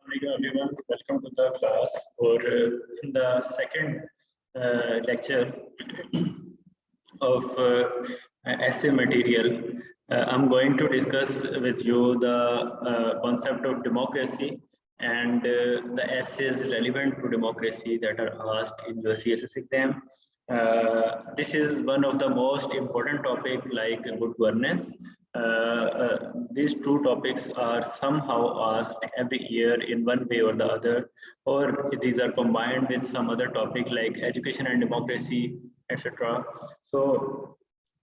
Assalamualaikum everyone, welcome to the class or in the second lecture of essay material. I'm going to discuss with you the concept of democracy and the essays relevant to democracy that are asked in your CSS exam. This is one of the most important topic like good governance. These two topics are somehow asked every year in one way or the other, or these are combined with some other topic like education and democracy, etc. So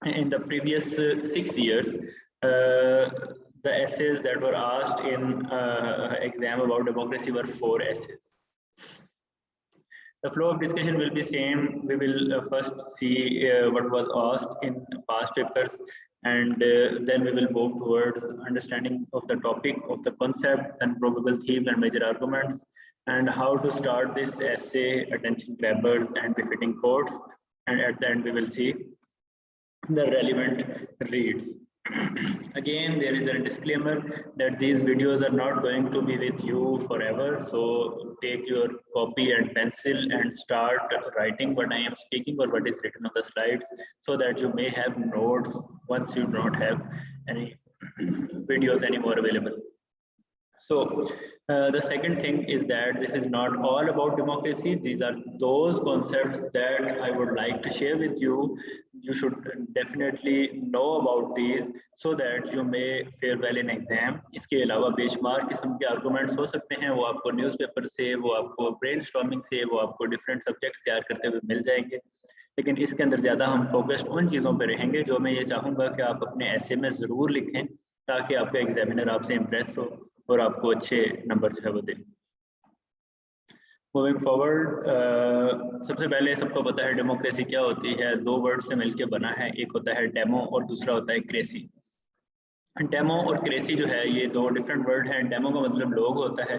in the previous 6 years, the essays that were asked in exam about democracy were 4 essays. The flow of discussion will be same. We will first see what was asked in past papers, and then we will move towards understanding of the topic, of the concept, and probable themes and major arguments, and how to start this essay, attention grabbers and befitting quotes, and at the end we will see the relevant reads. Again, there is a disclaimer that these videos are not going to be with you forever, so take your copy and pencil and start writing what I am speaking or what is written on the slides, so that you may have notes once you don't have any videos anymore available. So the second thing is that this is not all about democracy. These are those concepts that I would like to share with you. You should definitely know about these so that you may fare well in exam. इसके अलावा बेशुमार किस्म के arguments हो सकते हैं, वो आपको न्यूज़पेपर से, वो आपको ब्रेनस्टॉर्मिंग से, वो आपको डिफरेंट सब्जेक्ट्स तैयार करते हुए मिल जाएंगे। लेकिन इसके अंदर ज़्यादा हम फोकस्ड उन चीज़ों पर रहेंगे जो मैं ये चाहूँगा कि आप अपने ऐसे में ज़रूर लिखें, ताकि आपका एग्जामिनर आपसे इम्प्रेस हो और आपको अच्छे नंबर जो है वो दे। मूविंग फॉरवर्ड, सबसे पहले सबको पता है डेमोक्रेसी क्या होती है। 2 वर्ड से मिलके बना है, एक होता है डेमो और दूसरा होता है क्रेसी। डेमो और क्रेसी जो है ये 2 डिफरेंट वर्ड हैं। डेमो का मतलब लोग होता है,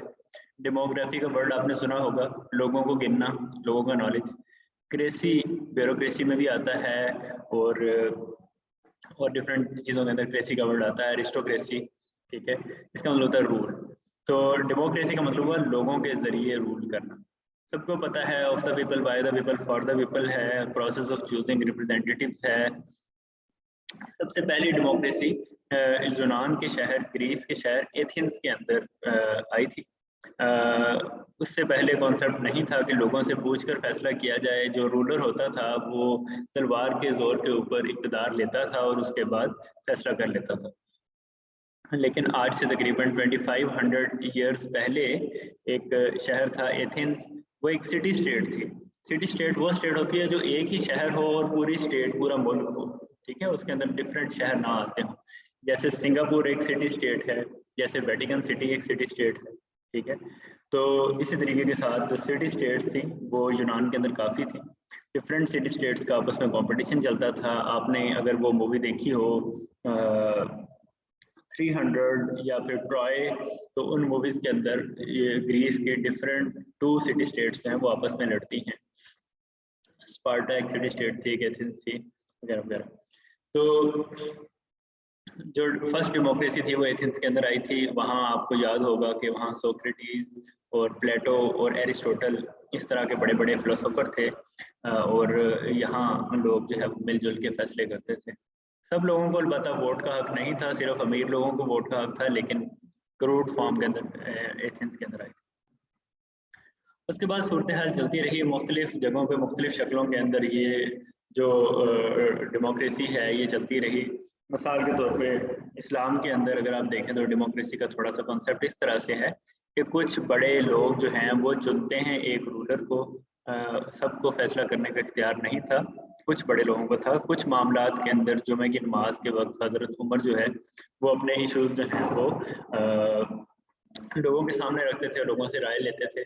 डेमोग्राफी का वर्ड आपने सुना होगा, लोगों को गिनना, लोगों का नॉलेज। क्रेसी ब्यूरोक्रेसी में भी आता है और डिफरेंट चीज़ों के अंदर क्रेसी का वर्ड आता है, एरिस्टोक्रेसी, ठीक है, इसका मतलब होता है रूल। तो डेमोक्रेसी का मतलब हुआ लोगों के जरिए रूल करना। सबको पता है of the people, by the people, for the people है, प्रोसेस ऑफ चूजिंग रिप्रेजेंटेटिव्स है। सबसे पहली डेमोक्रेसी यूनान के शहर, ग्रीस के शहर एथेंस के अंदर आई थी। उससे पहले कॉन्सेप्ट नहीं था कि लोगों से पूछकर फैसला किया जाए। जो रूलर होता था वो तलवार के जोर के ऊपर इक़्तिदार लेता था और उसके बाद फैसला कर लेता था। लेकिन आज से तकरीबन 2500 ईयर्स पहले एक शहर था एथेंस, वो एक सिटी स्टेट थी। सिटी स्टेट वो स्टेट होती है जो एक ही शहर हो और पूरी स्टेट, पूरा मुल्क हो, ठीक है, उसके अंदर डिफरेंट शहर ना आते हो। जैसे सिंगापुर एक सिटी स्टेट है, जैसे वेटिकन सिटी एक सिटी स्टेट है, ठीक है। तो इसी तरीके के साथ जो सिटी स्टेट्स थी वो यूनान के अंदर काफ़ी थी। डिफरेंट सिटी स्टेट्स का आपस में कंपटीशन चलता था। आपने अगर वो मूवी देखी हो 300 या फिर ट्रॉय, तो उन मूवीज के अंदर ये ग्रीस के डिफरेंट 2 सिटी स्टेट्स हैं वो आपस में लड़ती हैं। स्पार्टा एक सिटी स्टेट थी, एक एथेंस थी, वगैरह वगैरह। तो जो फर्स्ट डेमोक्रेसी थी वो एथेंस के अंदर आई थी। वहाँ आपको याद होगा कि वहाँ सोक्रेटिस और प्लेटो और एरिस्टोटल इस तरह के बड़े बड़े फिलोसोफर थे, और यहाँ लोग जो है मिलजुल के फैसले करते थे। सब लोगों को अलबत्ता वोट का हक नहीं था, सिर्फ अमीर लोगों को वोट का हक था, लेकिन क्रूड फॉर्म के अंदर एथेंस के अंदर आई। उसके बाद सूरत हाल चलती रही, मुख्तलिफ जगहों पे मुख्तलिफ शक्लों के अंदर ये जो डेमोक्रेसी है ये चलती रही। मिसाल के तौर पे इस्लाम के अंदर अगर आप देखें तो डेमोक्रेसी का थोड़ा सा कॉन्सेप्ट इस तरह से है कि कुछ बड़े लोग जो हैं वो चुनते हैं एक रूलर को। सबको फैसला करने का इख्तियार नहीं था, कुछ बड़े लोगों को था। कुछ मामलात के अंदर जुमे की नमाज के वक्त हज़रत उमर जो है वो अपने इश्यूज जो हैं वो लोगों के सामने रखते थे, लोगों से राय लेते थे।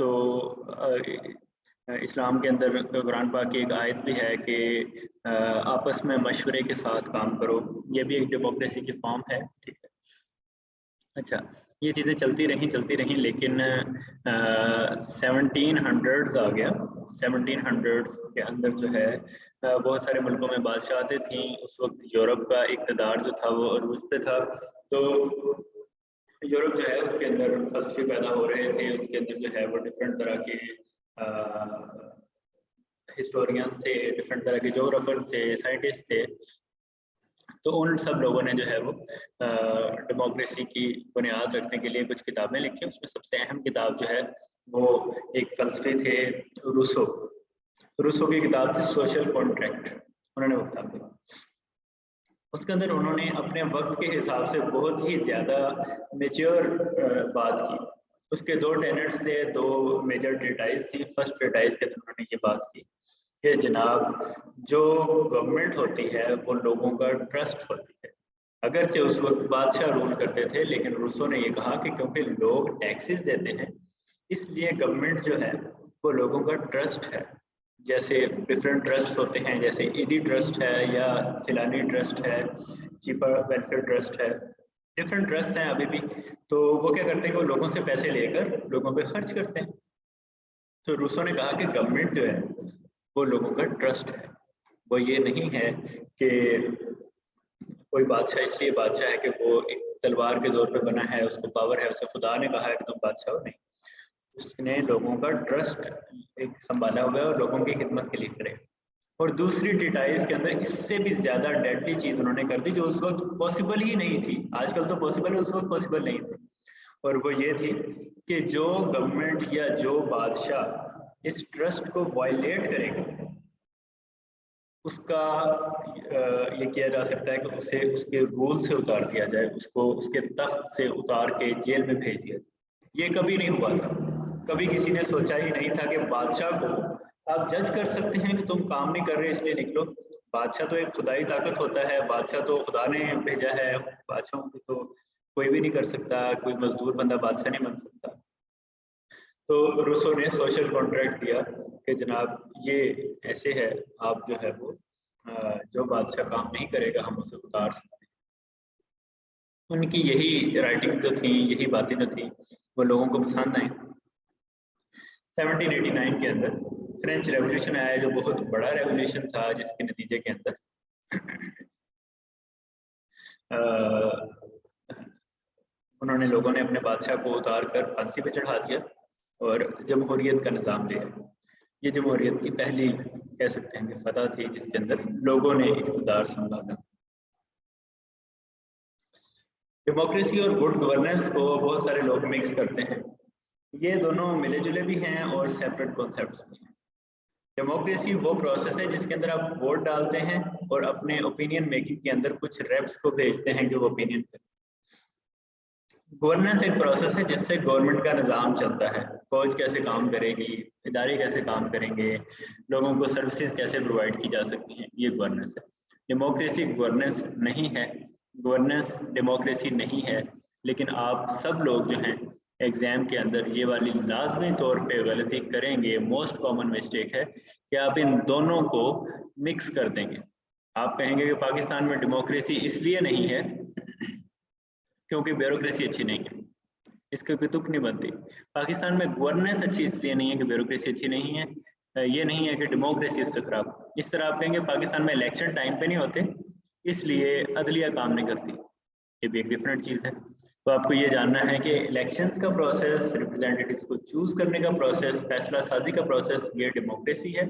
तो इस्लाम के अंदर कुरान पाक की एक आयत भी है कि आपस में मशवरे के साथ काम करो, ये भी एक डेमोक्रेसी की फॉर्म है, ठीक है। अच्छा, ये चीज़ें चलती रहीं, लेकिन 1700s आ गया। 1700s के अंदर जो है बहुत सारे मुल्कों में बादशाहतें थीं। उस वक्त यूरोप का इक़्तिदार जो था वो अरूज पे था। तो यूरोप जो है उसके अंदर फलसफे पैदा हो रहे थे, उसके अंदर जो है वो डिफरेंट तरह के हिस्टोरियंस थे, डिफरेंट तरह के जोग्राफर थे, साइंटिस्ट थे। तो उन सब लोगों ने जो है वो डेमोक्रेसी की बुनियाद रखने के लिए कुछ किताबें लिखी। उसमें सबसे अहम किताब जो है वो एक फलसफी थे रूसो। रूसो की किताब थी सोशल कॉन्ट्रैक्ट, उन्होंने वो किताब लिखी। उसके अंदर उन्होंने अपने वक्त के हिसाब से बहुत ही ज़्यादा मेच्योर बात की। उसके दो टेनेट्स थे, दो मेजर ट्रीटाइज थी। फर्स्ट ट्रीटाइज के अंदर उन्होंने ये बात की कि जनाब जो गवर्नमेंट होती है वो लोगों का ट्रस्ट होती है। अगरचे उस वक्त बादशाह रूल करते थे, लेकिन रूसो ने ये कहा कि क्योंकि लोग टैक्सेस देते हैं इसलिए गवर्नमेंट जो है वो लोगों का ट्रस्ट है। जैसे डिफरेंट ट्रस्ट होते हैं, जैसे ईदी ट्रस्ट है या सिलानी ट्रस्ट है, चीपर वेलफेयर ट्रस्ट है, डिफरेंट ट्रस्ट हैं अभी भी। तो वो क्या करते हैं, वो लोगों से पैसे लेकर लोगों पे खर्च करते हैं। तो रूसो ने कहा कि गवर्नमेंट जो है वो लोगों का ट्रस्ट है। वो ये नहीं है कि कोई बादशाह इसलिए बादशाह है कि वो एक तलवार के जोर पे बना है, उसको पावर है, उसे खुदा ने कहा है कि तुम बादशाह हो। नहीं, उसने लोगों का ट्रस्ट एक संभाला हुआ है और लोगों की खिदमत के लिए करे। और दूसरी ट्रीटाइज के अंदर इससे भी ज्यादा डेडली चीज उन्होंने कर दी जो उस वक्त पॉसिबल ही नहीं थी। आजकल तो पॉसिबल है, उस वक्त पॉसिबल नहीं थी। और वो ये थी कि जो गवर्नमेंट या जो बादशाह इस ट्रस्ट को वायलेट करेगा उसका ये किया जा सकता है कि उसे उसके रूल से उतार दिया जाए, उसको उसके तख्त से उतार के जेल में भेज दिया जाए। ये कभी नहीं हुआ था, कभी किसी ने सोचा ही नहीं था कि बादशाह को आप जज कर सकते हैं कि तुम काम नहीं कर रहे इसलिए निकलो। बादशाह तो एक खुदाई ताकत होता है, बादशाह तो खुदा ने भेजा है। बादशाहों को तो कोई भी नहीं कर सकता, कोई मजदूर बंदा बादशाह नहीं बन सकता। तो रूसो ने सोशल कॉन्ट्रैक्ट दिया कि जनाब ये ऐसे है, आप जो है वो जो बादशाह काम नहीं करेगा हम उसे उतार सकते हैं। उनकी यही राइटिंग जो थी, यही बातें जो थी वो लोगों को पसंद आई। 1789 के अंदर फ्रेंच रेवोल्यूशन आया जो बहुत बड़ा रेवोल्यूशन था, जिसके नतीजे के अंदर उन्होंने लोगों ने अपने बादशाह को उतार कर फांसी पे चढ़ा दिया और जमहूरियत का निज़ाम लिया। ये जमहूरियत की पहली कह सकते हैं कि फतह थी जिसके अंदर लोगों ने इक़्तिदार संभाला। डेमोक्रेसी और गुड गवर्नेंस को बहुत सारे लोग मिक्स करते हैं। ये दोनों मिले जुले भी हैं और सेपरेट कॉन्सेप्ट्स भी हैं। डेमोक्रेसी वो प्रोसेस है जिसके अंदर आप वोट डालते हैं और अपने ओपिनियन मेकिंग के अंदर कुछ रेप्स को भेजते हैं कि वो ओपिनियन करें। गवर्नेंस एक प्रोसेस है जिससे गवर्नमेंट का निज़ाम चलता है, फौज कैसे काम करेगी, इदारे कैसे काम करेंगे, लोगों को सर्विसेज कैसे प्रोवाइड की जा सकती हैं, ये गवर्नेंस है। डेमोक्रेसी गवर्नेंस नहीं है, गवर्नेंस डेमोक्रेसी नहीं है। लेकिन आप सब लोग जो हैं एग्जाम के अंदर ये वाली लाजमी तौर पे गलती करेंगे, मोस्ट कॉमन मिस्टेक है कि आप इन दोनों को मिक्स कर देंगे। आप कहेंगे कि पाकिस्तान में डेमोक्रेसी इसलिए नहीं है क्योंकि ब्यूरोक्रेसी अच्छी नहीं है, इसके कोई तुक नहीं बनती। पाकिस्तान में गवर्नेंस अच्छी इसलिए नहीं है कि ब्यूरोक्रेसी अच्छी नहीं है, ये नहीं है कि डेमोक्रेसी उससे खराब। इस तरह आप कहेंगे पाकिस्तान में इलेक्शन टाइम पे नहीं होते इसलिए अदलिया काम नहीं करती, ये भी एक डिफरेंट चीज़ है। तो आपको ये जानना है कि इलेक्शंस का प्रोसेस, रिप्रेजेंटेटिव्स को चूज करने का प्रोसेस, फैसला साजी का प्रोसेस, ये डेमोक्रेसी है।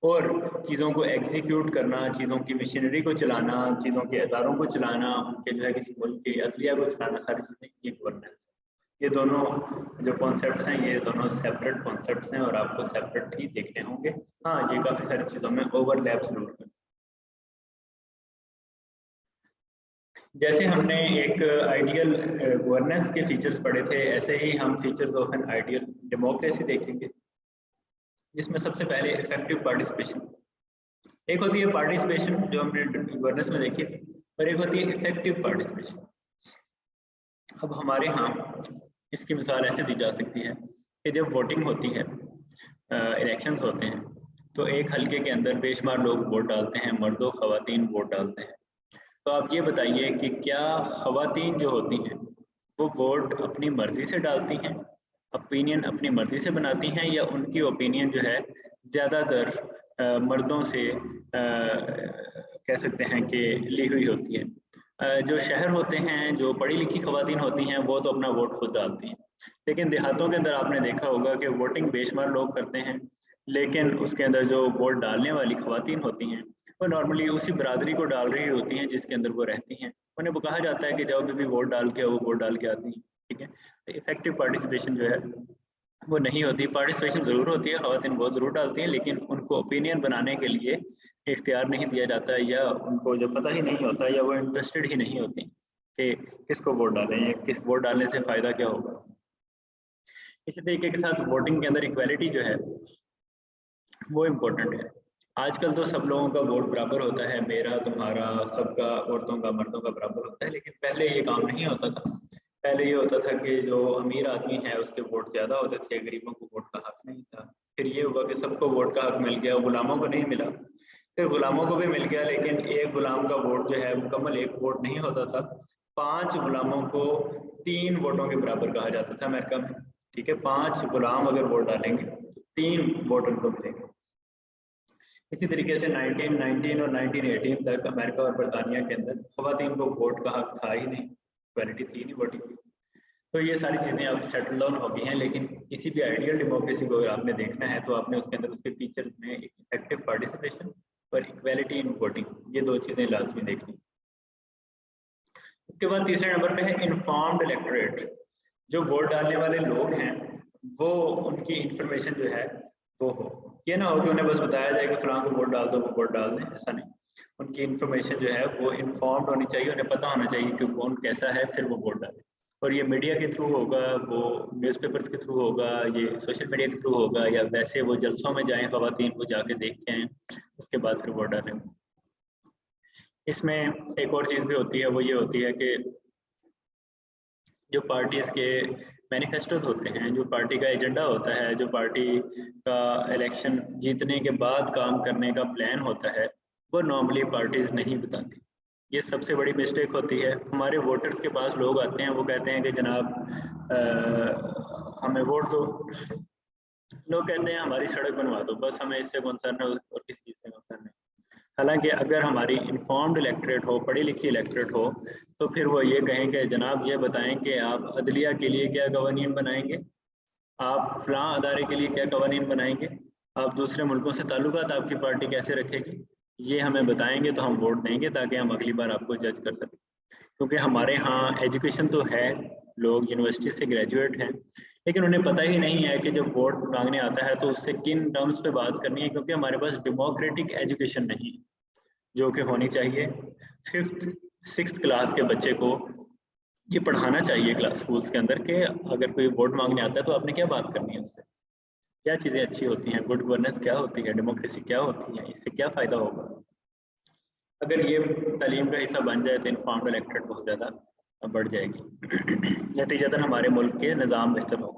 और चीज़ों को एग्जीक्यूट करना, चीज़ों की मशीनरी को चलाना, चीज़ों के अदारों को चलाना, उनके जो है किसी मुल्क के अदलिया को चलाना, सारी चीज़ें ये गवर्नेंस है। ये दोनों जो कॉन्सेप्ट्स हैं ये दोनों सेपरेट कॉन्सेप्ट्स हैं और आपको सेपरेट ही देखने होंगे। हाँ, ये काफ़ी सारी चीज़ों में ओवरलैप जरूर करते हैं। जैसे हमने एक आइडियल गवर्नेंस के फीचर्स पढ़े थे, ऐसे ही हम features of an ideal democracy देखेंगे, जिसमें सबसे पहले इफेक्टिव पार्टिसिपेशन। एक होती है पार्टिसिपेशन जो हमने गवर्नेंस में देखी थी, और एक होती है इफेक्टिव पार्टिसिपेशन। अब हमारे यहाँ इसकी मिसाल ऐसे दी जा सकती है कि जब वोटिंग होती है, इलेक्शंस होते हैं, तो एक हल्के के अंदर बेशुमार लोग वोट डालते हैं, मर्दों ख़वातीन वोट डालते हैं। तो आप ये बताइए कि क्या ख़वातीन जो होती हैं वो वोट अपनी मर्जी से डालती हैं, ओपिनियन अपनी मर्जी से बनाती हैं, या उनकी ओपिनियन जो है ज़्यादातर मर्दों से कह सकते हैं कि ली हुई होती है। जो शहर होते हैं, जो पढ़ी लिखी खवातीन होती हैं, वो तो अपना वोट खुद डालती हैं, लेकिन देहातों के अंदर आपने देखा होगा कि वोटिंग बेशुमार लोग करते हैं, लेकिन उसके अंदर जो वोट डालने वाली खवातीन होती हैं वो नॉर्मली उसी बरादरी को डाल रही होती हैं जिसके अंदर वो रहती हैं। उन्हें वो कहा जाता है कि जब भी वोट डाल के वो वोट डाल के आती हैं, ठीक है। तो इफेक्टिव पार्टिसिपेशन जो है वो नहीं होती। पार्टिसिपेशन ज़रूर होती है, खवातीन वोट ज़रूर डालती हैं, लेकिन उनको ओपिनियन बनाने के लिए इख्तियार नहीं दिया जाता है, या उनको जो पता ही नहीं होता, या वो इंटरेस्टेड ही नहीं होती कि किसको वोट डालें या किस वोट डालने से फ़ायदा क्या होगा। इसी तरीके के साथ वोटिंग के अंदर इक्वालिटी जो है वो इम्पोर्टेंट है। आजकल तो सब लोगों का वोट बराबर होता है, मेरा तुम्हारा सबका, औरतों का मर्दों का बराबर होता है, लेकिन पहले ये काम नहीं होता था। पहले ये होता था कि जो अमीर आदमी है उसके वोट ज़्यादा होते थे, गरीबों को वोट का हक नहीं था। फिर ये हुआ कि सबको वोट का हक मिल गया, गुलामों को नहीं मिला। फिर गुलामों को भी मिल गया, लेकिन एक गुलाम का वोट जो है मुकम्मल एक वोट नहीं होता था। 5 गुलामों को 3 वोटों के बराबर कहा जाता था अमेरिका में, ठीक है। 5 गुलाम अगर वोट डालेंगे तो 3 वोट उनको मिलेंगे। इसी तरीके से 1919 और 1918 तक अमेरिका और बरतानिया के अंदर खवातीन को वोट का हक था ही नहीं, इक्वालिटी थी नहीं वोटिंग की। तो ये सारी चीज़ें अब सेटल डाउन हो गई हैं, लेकिन किसी भी आइडियल डेमोक्रेसी को अगर आपने देखना है तो आपने उसके अंदर उसके फीचर्स में इफेक्टिव पार्टिसिपेशन और इक्वालिटी इन वोटिंग, ये 2 चीज़ें लाजमी देखनी। उसके बाद तीसरे नंबर पे है इन्फॉर्म्ड इलेक्टोरेट। जो वोट डालने वाले लोग हैं वो, उनकी इंफॉर्मेशन जो है वो हो, ये ना हो कि उन्हें बस बताया जाए कि फलां को वोट डाल दो, वो वोट डाल दें, ऐसा नहीं। उनकी इंफॉर्मेशन जो है वो इन्फॉर्म्ड होनी चाहिए, उन्हें पता होना चाहिए कि कौन कैसा है, फिर वो वोट डाले। और ये मीडिया के थ्रू होगा, वो न्यूज़पेपर्स के थ्रू होगा, ये सोशल मीडिया के थ्रू होगा, या वैसे वो जलसों में जाएं, खवातीन को जाके देख के आएँ, उसके बाद फिर वोट डालें। इसमें एक और चीज़ भी होती है, वो ये होती है कि जो पार्टीज़ के मैनिफेस्टोज होते हैं, जो पार्टी का एजेंडा होता है, जो पार्टी का इलेक्शन जीतने के बाद काम करने का प्लान होता है, वो नॉर्मली पार्टीज़ नहीं बताती। ये सबसे बड़ी मिस्टेक होती है। हमारे वोटर्स के पास लोग आते हैं, वो कहते हैं कि जनाब हमें वोट दो। लोग कहते हैं हमारी सड़क बनवा दो, बस हमें इससे कंसर्न है और किसी चीज़ से कंसर्न नहीं। हालांकि अगर हमारी इन्फॉर्म्ड इलेक्टोरेट हो, पढ़ी लिखी इलेक्टोरेट हो, तो फिर वो ये कहेंगे जनाब ये बताएं कि आप अदलिया के लिए क्या कवानीन बनाएंगे, आप फलां अदारे के लिए क्या कवानीन बनाएंगे, आप दूसरे मुल्कों से ताल्लुकात आपकी पार्टी कैसे रखेगी, ये हमें बताएंगे तो हम वोट देंगे, ताकि हम अगली बार आपको जज कर सकें। क्योंकि हमारे यहाँ एजुकेशन तो है, लोग यूनिवर्सिटी से ग्रेजुएट हैं, लेकिन उन्हें पता ही नहीं है कि जब वोट मांगने आता है तो उससे किन टर्म्स पे बात करनी है, क्योंकि हमारे पास डेमोक्रेटिक एजुकेशन नहीं है जो कि होनी चाहिए। 5th 6th क्लास के बच्चे को ये पढ़ाना चाहिए क्लास स्कूल्स के अंदर कि अगर कोई वोट मांगने आता है तो आपने क्या बात करनी है उससे, क्या चीज़ें अच्छी होती हैं, गुड गवर्नेंस क्या होती है, डेमोक्रेसी क्या होती है, इससे क्या फ़ायदा होगा। अगर ये तालीम का हिस्सा बन जाए तो इन्फॉर्म्ड इलेक्टोरेट बहुत ज़्यादा बढ़ जाएगी, नतीजतन हमारे मुल्क के निज़ाम बेहतर हो।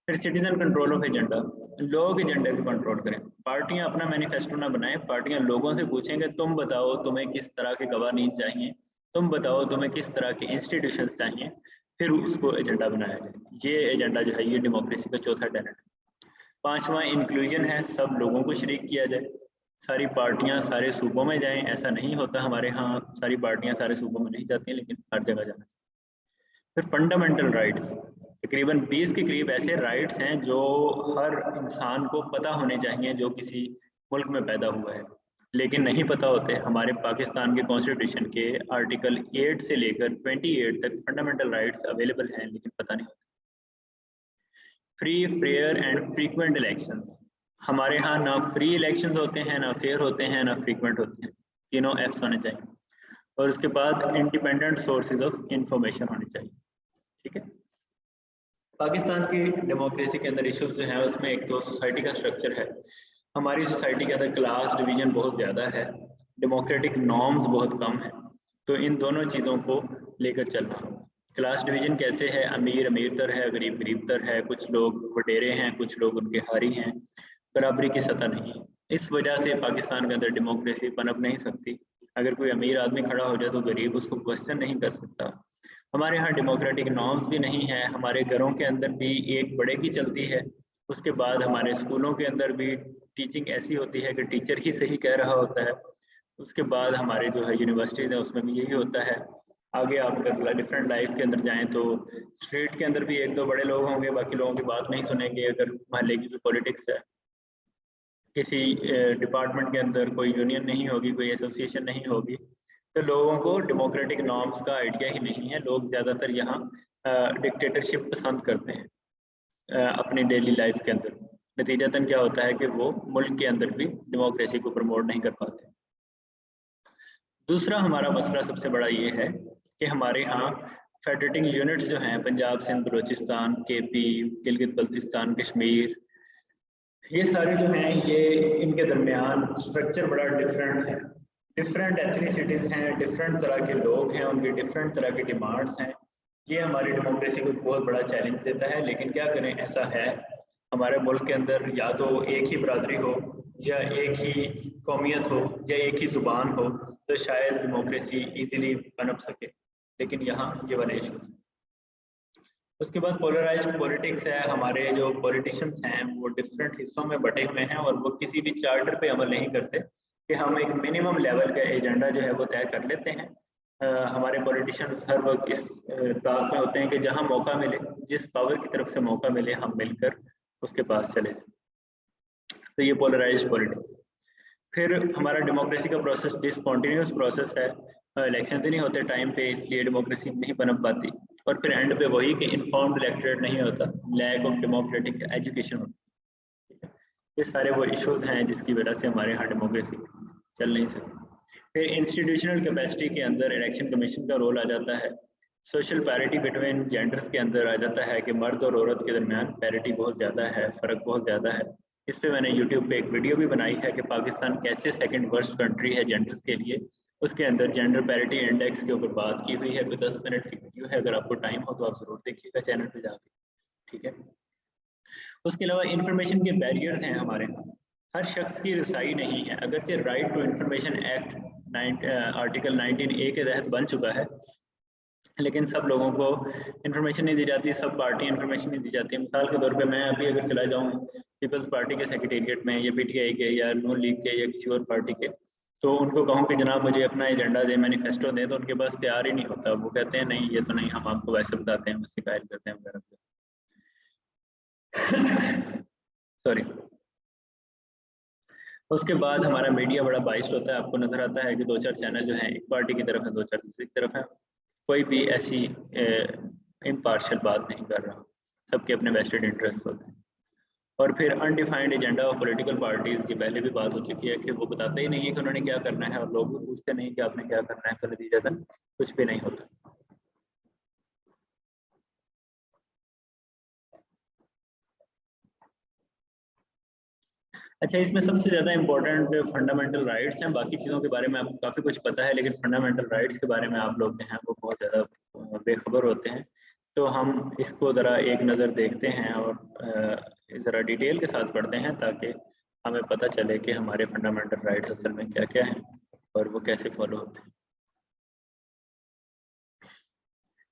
फिर सिटीजन कंट्रोल ऑफ एजेंडा, लोग एजेंडे को कंट्रोल करें। पार्टियां अपना मैनिफेस्टो ना बनाएं, पार्टियां लोगों से पूछेंगे तुम बताओ तुम्हें किस तरह के कवानीन चाहिए, तुम बताओ तुम्हें किस तरह के इंस्टीट्यूशंस चाहिए, फिर उसको एजेंडा बनाया जाए। ये एजेंडा जो है ये डेमोक्रेसी का चौथा टेनेट है। 5वां इंक्लूजन है, सब लोगों को शरीक किया जाए, सारी पार्टियां सारे सूबों में जाएं। ऐसा नहीं होता हमारे यहाँ, सारी पार्टियां सारे सूबों में नहीं जाती हैं, लेकिन हर जगह जाना चाहिए। फिर फंडामेंटल राइट्स, तकरीबन 20 के करीब ऐसे राइट्स हैं जो हर इंसान को पता होने चाहिए जो किसी मुल्क में पैदा हुआ है, लेकिन नहीं पता होते। हमारे पाकिस्तान के कॉन्स्टिट्यूशन के आर्टिकल 8 से लेकर 28 तक फंडामेंटल राइट्स अवेलेबल हैं, लेकिन पता नहीं होता। Free fair and frequent elections, हमारे यहाँ ना फ्री इलेक्शंस होते हैं, ना फेयर होते हैं, ना फ्रीक्वेंट होते हैं, तीनों एफ्स होने चाहिए। और उसके बाद इंडिपेंडेंट सोर्सेज ऑफ इंफॉर्मेशन होने चाहिए, ठीक है। पाकिस्तान की डेमोक्रेसी के अंदर इश्यूज जो हैं उसमें एक तो सोसाइटी का स्ट्रक्चर है। हमारी सोसाइटी के अंदर क्लास डिवीजन बहुत ज़्यादा है, डेमोक्रेटिक नॉर्म्स बहुत कम है, तो इन दोनों चीज़ों को लेकर चलना। क्लास डिवीजन कैसे है, अमीर अमीर तर है, गरीब गरीब तर है, कुछ लोग वडेरे हैं, कुछ लोग उनके हारी हैं, बराबरी की सतह नहीं है। इस वजह से पाकिस्तान के अंदर डेमोक्रेसी पनप नहीं सकती। अगर कोई अमीर आदमी खड़ा हो जाए तो गरीब उसको क्वेश्चन नहीं कर सकता। हमारे यहाँ डेमोक्रेटिक नॉर्म्स भी नहीं है, हमारे घरों के अंदर भी एक बड़े की चलती है, उसके बाद हमारे स्कूलों के अंदर भी टीचिंग ऐसी होती है कि टीचर ही सही कह रहा होता है। उसके बाद हमारे जो है यूनिवर्सिटीज़ है उसमें भी यही होता है। आगे आप अगर डिफरेंट लाइफ के अंदर जाएं तो स्ट्रीट के अंदर भी एक दो बड़े लोग होंगे, बाकी लोगों की बात नहीं सुनेंगे। अगर मोहल्ले की भी पॉलिटिक्स है, किसी डिपार्टमेंट के अंदर कोई यूनियन नहीं होगी, कोई एसोसिएशन नहीं होगी, तो लोगों को डेमोक्रेटिक नॉर्म्स का आइडिया ही नहीं है। लोग ज़्यादातर यहाँ डिक्टेटरशिप पसंद करते हैं अपनी डेली लाइफ के अंदर। नतीजतन क्या होता है कि वो मुल्क के अंदर भी डेमोक्रेसी को प्रमोट नहीं कर पाते। दूसरा हमारा मसला सबसे बड़ा ये है कि हमारे यहाँ फेडरेटिंग यूनिट्स जो हैं, पंजाब, सिंध, बलूचिस्तान, केपी, गिलगित बल्तिस्तान, कश्मीर, ये सारे जो हैं ये इनके दरमियान स्ट्रक्चर बड़ा डिफरेंट है। डिफरेंट एथनिसिटीज़ हैं, डिफरेंट तरह के लोग हैं, उनकी डिफरेंट तरह की डिमांड्स हैं। ये हमारी डेमोक्रेसी को बहुत बड़ा चैलेंज देता है। लेकिन क्या करें, ऐसा है हमारे मुल्क के अंदर, या तो एक ही बरादरी हो, या एक ही कौमियत हो, या एक ही ज़ुबान हो, तो शायद डेमोक्रेसी ईजिली पनप सके। लेकिन यहाँ ये वाले इशूज़। उसके बाद पोलराइज्ड पॉलिटिक्स है। हमारे जो पॉलिटिशियंस हैं वो डिफरेंट हिस्सों में बटे हुए हैं और वो किसी भी चार्टर पे अमल नहीं करते कि हम एक मिनिमम लेवल का एजेंडा जो है वो तय कर लेते हैं। हमारे पॉलिटिशियंस हर वक्त इस ताक में होते हैं कि जहां मौका मिले, जिस पावर की तरफ से मौका मिले, हम मिलकर उसके पास चले जाएं। तो ये पोलराइज्ड पॉलिटिक्स। फिर हमारा डेमोक्रेसी का प्रोसेस डिसकॉन्टिन्यूस प्रोसेस है। इलेक्शन ही नहीं होते टाइम पे, इसलिए डेमोक्रेसी नहीं पनप पाती। और फिर एंड पे वही कि इन्फॉर्म्ड इलेक्टोरेट नहीं होता, लैक ऑफ डेमोक्रेटिक एजुकेशन होती है। ये सारे वो इश्यूज हैं जिसकी वजह से हमारे यहाँ डेमोक्रेसी चल नहीं सकती। फिर इंस्टीट्यूशनल कैपेसिटी के अंदर इलेक्शन कमीशन का रोल आ जाता है। सोशल पैरिटी बिटवीन जेंडर्स के अंदर आ जाता है कि मर्द और औरत के दरमियान पैरिटी बहुत ज़्यादा है, फ़र्क बहुत ज़्यादा है। इस पे मैंने यूट्यूब पे एक वीडियो भी बनाई है कि पाकिस्तान कैसे सेकंड वर्स्ट कंट्री है जेंडर्स के लिए। उसके अंदर जेंडर पैरिटी इंडेक्स के ऊपर बात की हुई है। कोई 10 मिनट की वीडियो है, अगर आपको टाइम हो तो आप जरूर देखिएगा चैनल पे जाके, ठीक है। उसके अलावा इंफॉर्मेशन के बैरियर्स हैं हमारे, हर शख्स की रसाई नहीं है। अगरचे right to information act article 19A के तहत बन चुका है, लेकिन सब लोगों को इन्फॉर्मेशन नहीं दी जाती, सब पार्टी इन्फॉर्मेशन नहीं दी जाती। मिसाल के तौर पे मैं अभी अगर चला जाऊँ पीपल्स पार्टी के सेक्रेटेरिएट में, या PTI के, या नून लीग के, या किसी और पार्टी के, तो उनको कहूँ कि जनाब मुझे अपना एजेंडा दे, मैनिफेस्टो दे, तो उनके पास तैयार ही नहीं होता। वो कहते हैं नहीं ये तो नहीं, हम आपको वैसे बताते हैं, वैसे कायल करते हैं वगैरह। सॉरी। उसके बाद हमारा मीडिया बड़ा बाइस्ड होता है। आपको नजर आता है कि 2-4 चैनल जो हैं एक पार्टी की तरफ है, 2-4 दूसरी की तरफ है। कोई भी ऐसी इम्पार्शियल बात नहीं कर रहा, सबके अपने वेस्टेड इंटरेस्ट होते हैं। और फिर undefined agenda of political parties, ये पहले भी बात हो चुकी है कि वो बताते ही नहीं है कि उन्होंने क्या करना है, और लोग भी पूछते नहीं कि आपने क्या करना है, तो नतीजतन कुछ भी नहीं होता। अच्छा, इसमें सबसे ज़्यादा इंपॉर्टेंट फंडामेंटल राइट्स हैं। बाकी चीज़ों के बारे में आपको काफ़ी कुछ पता है, लेकिन फंडामेंटल राइट्स के बारे में आप लोग जो हैं वो बहुत ज़्यादा बेखबर होते हैं। तो हम इसको ज़रा एक नज़र देखते हैं और ज़रा डिटेल के साथ पढ़ते हैं, ताकि हमें पता चले कि हमारे फंडामेंटल राइट्स असल में क्या क्या हैं और वो कैसे फॉलो होते हैं।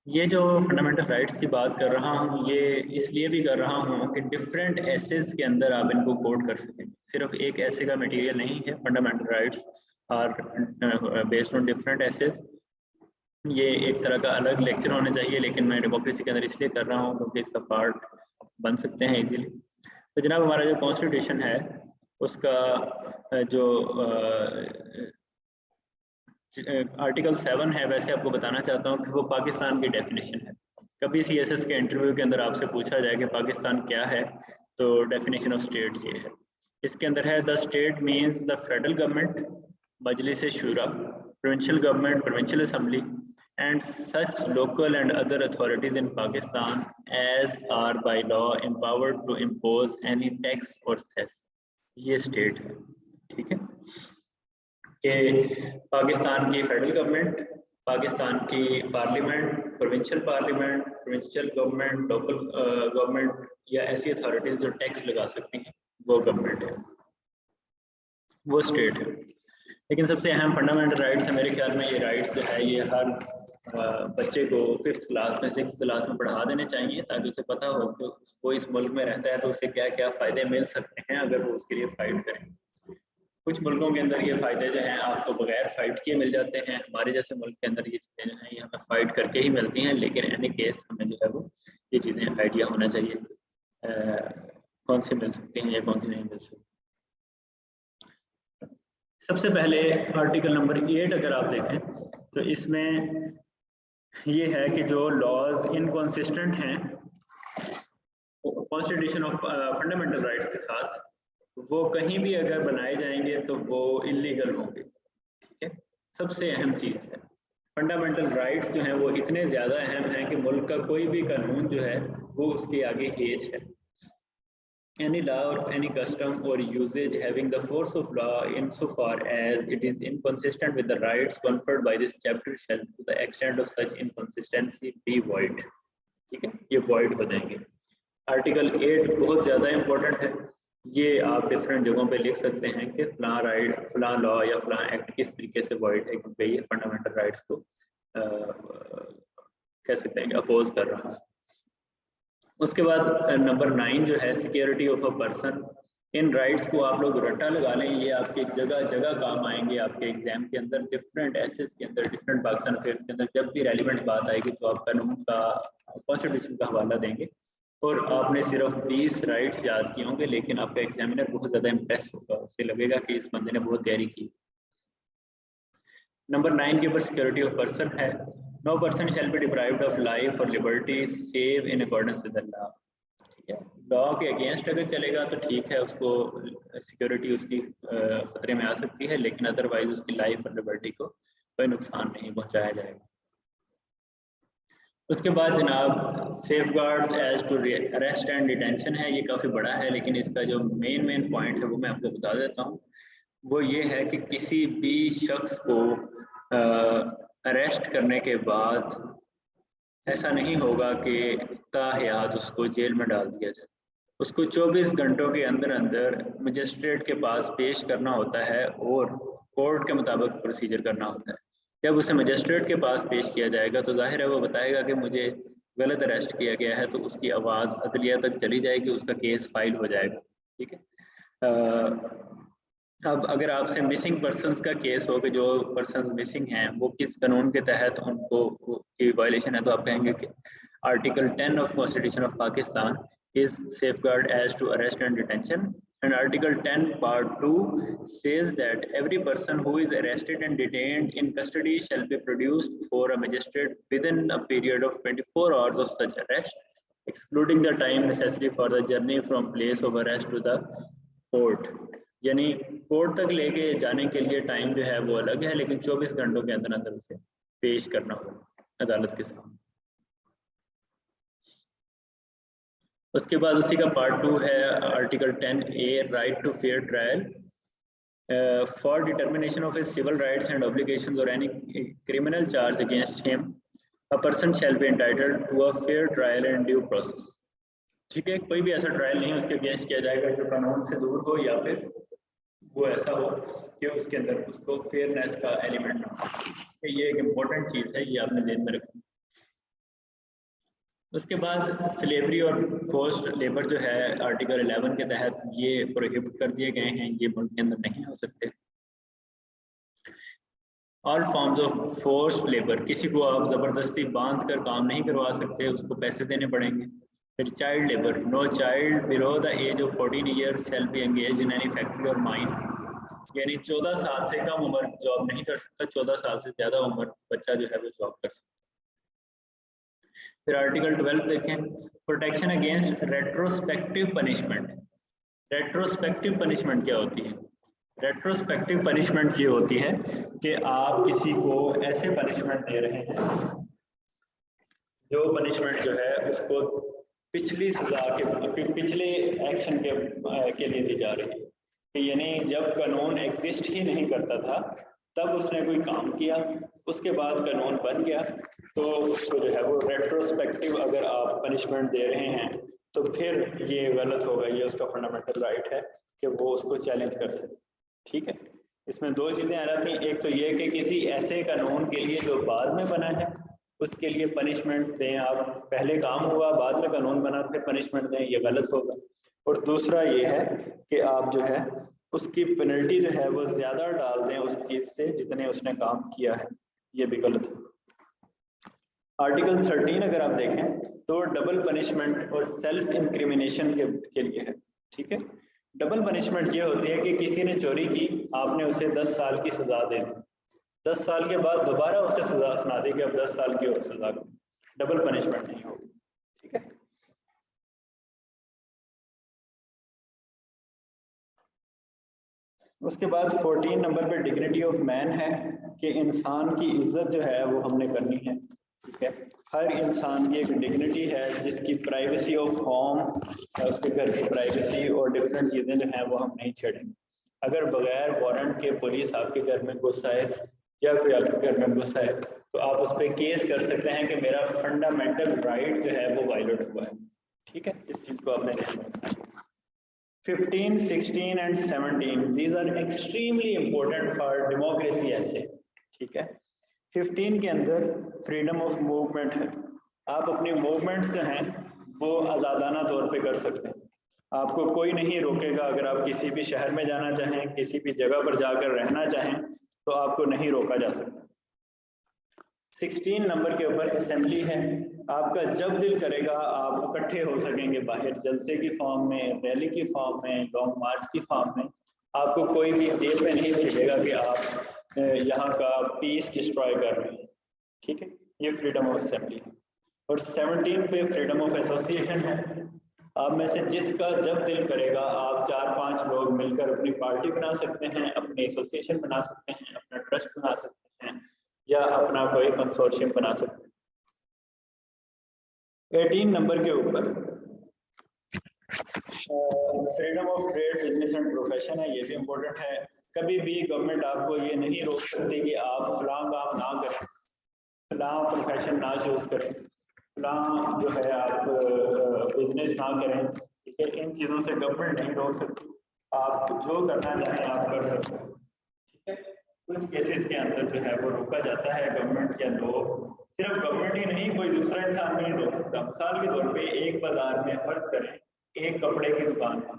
ये जो फंडामेंटल राइट्स की बात कर रहा हूँ, ये इसलिए भी कर रहा हूँ कि डिफरेंट एसेज के अंदर आप इनको कोड कर सकें। सिर्फ एक ऐसे का मटेरियल नहीं है। Fundamental rights are based on different essays. ये एक तरह का अलग लेक्चर होना चाहिए, लेकिन मैं डेमोक्रेसी के अंदर इसलिए कर रहा हूँ क्योंकि इसका पार्ट बन सकते हैं इजीली। तो जनाब हमारा जो कॉन्स्टिट्यूशन है उसका जो आर्टिकल 7 है, वैसे आपको बताना चाहता हूँ कि वो पाकिस्तान की डेफिनेशन है। कभी CSS के इंटरव्यू के अंदर आपसे पूछा जाए कि पाकिस्तान क्या है, तो डेफिनेशन ऑफ स्टेट ये है। इसके अंदर है the state means the federal government, Majlis Shura, provincial government, provincial assembly and such local and other authorities in Pakistan as are by law empowered to impose any tax or cess। ये state है, ठीक है। कि पाकिस्तान की फेडरल गवर्नमेंट, पाकिस्तान की parliament, provincial parliament, provincial government, local government, या ऐसी authorities जो टैक्स लगा सकती हैं, वो गवर्नमेंट है, वो स्टेट है। लेकिन सबसे अहम फंडामेंटल राइट्स है मेरे ख्याल में, ये राइट्स जो है ये हर बच्चे को 5th क्लास में, 6th क्लास में पढ़ा देने चाहिए, ताकि उसे पता हो कि वो इस मुल्क में रहता है तो उसे क्या क्या फ़ायदे मिल सकते हैं अगर वो उसके लिए फाइट करें। कुछ मुल्कों के अंदर ये फ़ायदे जो हैं आपको बगैर फ़ाइट किए मिल जाते हैं, हमारे जैसे मुल्क के अंदर ये चीज़ें जो हैं ये हमें फ़ाइट करके ही मिलती हैं, लेकिन एनी केस हमें जो है वो ये चीज़ें आइडिया होना चाहिए कौन सी मिल सकती हैं या कौन सी नहीं मिल सकती। सबसे पहले आर्टिकल नंबर 8 अगर आप देखें तो इसमें ये है कि जो लॉज इनकंसिस्टेंट हैं कॉन्स्टिट्यूशन ऑफ फंडामेंटल राइट्स के साथ, वो कहीं भी अगर बनाए जाएंगे तो वो इलीगल होंगे। ठीक है, सबसे अहम चीज़ है फंडामेंटल राइट्स जो हैं वो इतने ज़्यादा अहम हैं कि मुल्क का कोई भी कानून जो है वो उसके आगे हेज है। Any law or any custom or usage having the force of law insofar as it is inconsistent with the rights conferred by this chapter shall to the extent of such inconsistency be void। ठीक है, ये void हो जाएंगे। Article 8 बहुत ज़्यादा important है, ये आप डिफरेंट जगहों पे लिख सकते हैं कि फलां राइट फलां लॉ या फलां एक्ट किस तरीके से void है, क्योंकि ये फंडामेंटल राइट्स को कह सकते हैं अपोज कर रहा है। उसके बाद नंबर 9 जो है security of a person. In rights को आप लोग रट्टा लगा लें, ये आपके जगह जगह काम आएंगे आपके एग्जाम के अंदर, डिफरेंट एसेस के अंदर, डिफरेंट पाकिस्तान अफेयर्स के अंदर जब भी रेलिवेंट बात आएगी तो आप कानून का कॉन्स्टिट्यूशन का हवाला देंगे और आपने सिर्फ 20 राइट्स याद किए होंगे, लेकिन आपका एग्जामिनर बहुत ज़्यादा इम्प्रेस होगा, उसे लगेगा कि इस बंदे ने बहुत तैयारी की। नंबर 9 के ऊपर सिक्योरिटी ऑफ पर्सन है। No person shall be deprived of life और liberty save in accordance with the law. ठीक है, लॉ के अगेंस्ट अगर चलेगा तो ठीक है, उसको सिक्योरिटी उसकी खतरे में आ सकती है, लेकिन अदरवाइज उसकी लाइफ और लिबर्टी को कोई नुकसान नहीं पहुंचाया जाएगा। उसके बाद जनाब safeguards as to arrest and detention है, ये काफ़ी बड़ा है, लेकिन इसका जो मेन पॉइंट है वो मैं आपको बता देता हूँ। वो ये है कि किसी भी शख्स को अरेस्ट करने के बाद ऐसा नहीं होगा कि ताहयात उसको जेल में डाल दिया जाए, उसको 24 घंटों के अंदर अंदर मजिस्ट्रेट के पास पेश करना होता है और कोर्ट के मुताबिक प्रोसीजर करना होता है। जब उसे मजिस्ट्रेट के पास पेश किया जाएगा तो जाहिर है वो बताएगा कि मुझे गलत अरेस्ट किया गया है, तो उसकी आवाज़ अदलिया तक चली जाएगी, उसका केस फाइल हो जाएगा। ठीक है, अब अगर आपसे मिसिंग पर्सनस का केस हो कि जो पर्सनस मिसिंग हैं वो किस कानून के तहत उनको की वायलेशन है, तो आप कहेंगे कि article 10 of constitution of Pakistan is safeguard as to arrest and detention, and article 10 part 2 says that every person who is arrested and detained in custody shall be produced for a magistrate within a period of 24 hours of such arrest, excluding the time necessary for the journey from place of arrest to the court। यानी court तक लेके जाने के लिए time जो है वो अलग है, लेकिन 24 घंटों के अंदर अंदर उसे पेश करना होगा अदालत के सामने। उसके बाद उसी का पार्ट 2 है article 10A right to fair trial for determination of his civil rights and obligations और any criminal charge against him a person shall be entitled to a fair trial and due process. ठीक है, कोई भी ऐसा trial नहीं उसके against किया जाएगा जो कानून से दूर हो या फिर वो ऐसा हो कि उसके अंदर उसको फेयरनेस का एलिमेंट ना हो। ये एक इम्पोर्टेंट चीज़ है, ये आपने ध्यान में रखना। उसके बाद स्लेवरी और फोर्स्ड लेबर जो है आर्टिकल 11 के तहत ये प्रोहिबिट कर दिए गए हैं, ये मुल्क के अंदर नहीं हो सकते। All forms of forced labour, किसी को आप ज़बरदस्ती बांध कर काम नहीं करवा सकते, उसको पैसे देने पड़ेंगे। फिर child labour, no child below the age of 14 years shall be engage in any factory और माइन, यानी 14 साल से कम उम्र जॉब नहीं कर सकता, 14 साल से ज़्यादा उम्र बच्चा जो है वो जॉब कर सकता। फिर आर्टिकल 12 देखें, protection against retrospective punishment. Retrospective punishment क्या होती है? रेट्रोस्पेक्टिव पनिशमेंट ये होती है कि आप किसी को ऐसे पनिशमेंट दे रहे हैं जो पनिशमेंट जो है उसको पिछली सजा के पिछले एक्शन के लिए दी जा रही है। यानी जब कानून एग्जिस्ट ही नहीं करता था तब उसने कोई काम किया, उसके बाद कानून बन गया, तो उसको जो है वो रेट्रोस्पेक्टिव अगर आप पनिशमेंट दे रहे हैं तो फिर ये गलत होगा, ये उसका फंडामेंटल राइट है कि वो उसको चैलेंज कर सके। ठीक है, इसमें दो चीज़ें आ जाती हैं, एक तो ये कि किसी ऐसे कानून के लिए जो बाद में बना है उसके लिए पनिशमेंट दें आप, पहले काम हुआ बाद में कानून बना फिर पनिशमेंट दें, ये गलत होगा। और दूसरा ये है कि आप जो है उसकी पेनल्टी जो है वो ज़्यादा डाल दें उस चीज़ से जितने उसने काम किया है, ये भी गलत है। आर्टिकल 13 अगर आप देखें तो डबल पनिशमेंट और सेल्फ इंक्रिमिनेशन के लिए है, ठीक है। डबल पनिशमेंट ये होती है कि किसी ने चोरी की, आपने उसे 10 साल की सजा दे दी, 10 साल के बाद दोबारा उसे सजा सुना दी कि अब 10 साल की और सजा, डबल पनिशमेंट नहीं होगी, ठीक है। उसके बाद 14 नंबर पे डिग्निटी ऑफ मैन है कि इंसान की इज्जत जो है वो हमने करनी है, ठीक है। हर इंसान की एक डिग्निटी है जिसकी प्राइवेसी ऑफ होम, उसके घर की प्राइवेसी और डिफरेंट चीज़ें जो हैं वो हम नहीं छेड़ेंगे। अगर बगैर वारंट के पुलिस आपके घर में घुस आए या कोई आपके घर में घुस आए तो आप उस पर केस कर सकते हैं कि मेरा फंडामेंटल राइट जो है वो वायलेट हुआ है, ठीक है। इस चीज़ को आपने ध्यान रखना है। 15, 16 and 17 these are extremely important for democracy ऐसे, ठीक है। 15 के अंदर फ्रीडम ऑफ मूवमेंट है, आप अपनी मूवमेंट्स जो हैं वो आज़ादाना तौर पे कर सकते हैं, आपको कोई नहीं रोकेगा। अगर आप किसी भी शहर में जाना चाहें, किसी भी जगह पर जाकर रहना चाहें तो आपको नहीं रोका जा सकता। 16 नंबर के ऊपर असेंबली है, आपका जब दिल करेगा आप इकट्ठे हो सकेंगे बाहर, जलसे की फॉर्म में, रैली की फॉर्म में, लॉन्ग मार्च की फॉर्म में, आपको कोई भी जेल में नहीं भेजेगा कि आप यहाँ का पीस डिस्ट्रॉय कर रहे हैं, ठीक है। ये फ्रीडम ऑफ असेंबली है। और 17 पे फ्रीडम ऑफ एसोसिएशन है, आप में से जिसका जब दिल करेगा आप 4-5 लोग मिलकर अपनी पार्टी बना सकते हैं, अपनी एसोसिएशन बना सकते हैं, अपना ट्रस्ट बना सकते हैं या अपना कोई कंसोर्शियम बना सकते हैं। 18 नंबर के ऊपर freedom of trade, business and profession है, ये भी इम्पोर्टेंट है। कभी भी गवर्नमेंट आपको ये नहीं रोक सकती कि आप फलां काम ना करें, फलां प्रोफेशन ना चूज करें, फलां जो है आप बिजनेस ना करें, ठीक है। इन चीज़ों से गवर्नमेंट नहीं रोक सकती, आप जो करना चाहें आप कर सकते हैं, ठीक है। कुछ केसेस के अंदर जो है वो रोका जाता है गवर्नमेंट या लोग, सिर्फ गवर्नमेंट ही नहीं कोई दूसरा इंसान भी नहीं रोक सकता। मिसाल के तौर पे एक बाजार में फर्ज करें एक कपड़े की दुकान है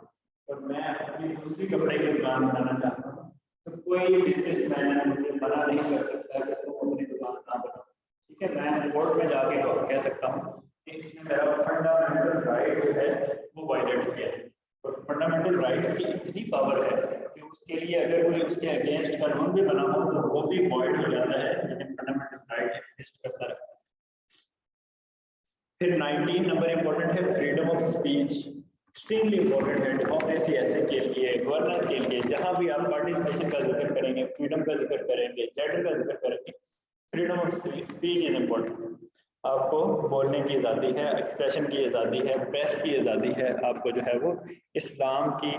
और मैं अपनी दूसरी कपड़े की दुकान बनाना चाहता हूँ, तो कोई बिजनेसमैन मुझे मना नहीं कर सकता कि तुम अपनी दुकान ना बनाओ, ठीक है। मैं कोर्ट में जाके कह सकता हूँ कि इसने मेरा फंडामेंटल राइट जो है वो वायलेट किया है। और फंडामेंटल राइट्स की इतनी पावर है कि उसके लिए अगर कोई उसके अगेंस्ट कानून भी बना हो तो वो भी वॉइड हो जाता है, लेकिन फंडामेंटल राइट एग्जिस्ट करता रहता है। फिर 19 नंबर इंपॉर्टेंट है freedom of speech, extremely important है डेमोक्रेसी ऐसे के लिए, गवर्नेंस के लिए। जहां भी आप पार्टिसिपेशन का जिक्र करेंगे, फ्रीडम का जिक्र करेंगे, जेंडर का जिक्र करेंगे, freedom of speech is important. आपको बोलने की आज़ादी है, एक्सप्रेशन की आज़ादी है, प्रेस की आज़ादी है, आपको जो है वो इस्लाम की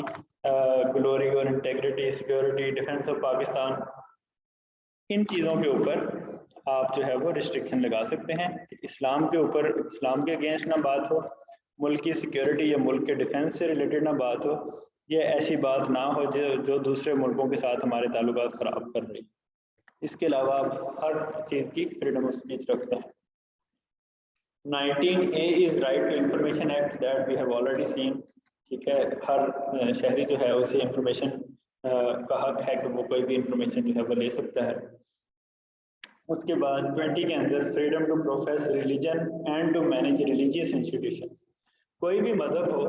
ग्लोरी और integrity, security, defence of Pakistan, इन चीज़ों के ऊपर आप जो है वो रिस्ट्रिक्शन लगा सकते हैं। इस्लाम के ऊपर, इस्लाम के अगेंस्ट ना बात हो, मुल्क की सिक्योरिटी या मुल्क के डिफेंस से रिलेटेड ना बात हो, ये ऐसी बात ना हो जो दूसरे मुल्कों के साथ हमारे ताल्लुकात ख़राब कर रही। इसके अलावा आप हर चीज़ की फ्रीडम ऑफ स्पीच रखते हैं। 19A is right to information act, that we have already seen, ठीक है। हर शहरी जो है उसे इंफॉर्मेशन का हक है कि वो कोई भी इंफॉर्मेशन जो है वो ले सकता है। उसके बाद 20 के अंदर freedom to profess religion and to manage religious institutions, कोई भी मज़हब हो,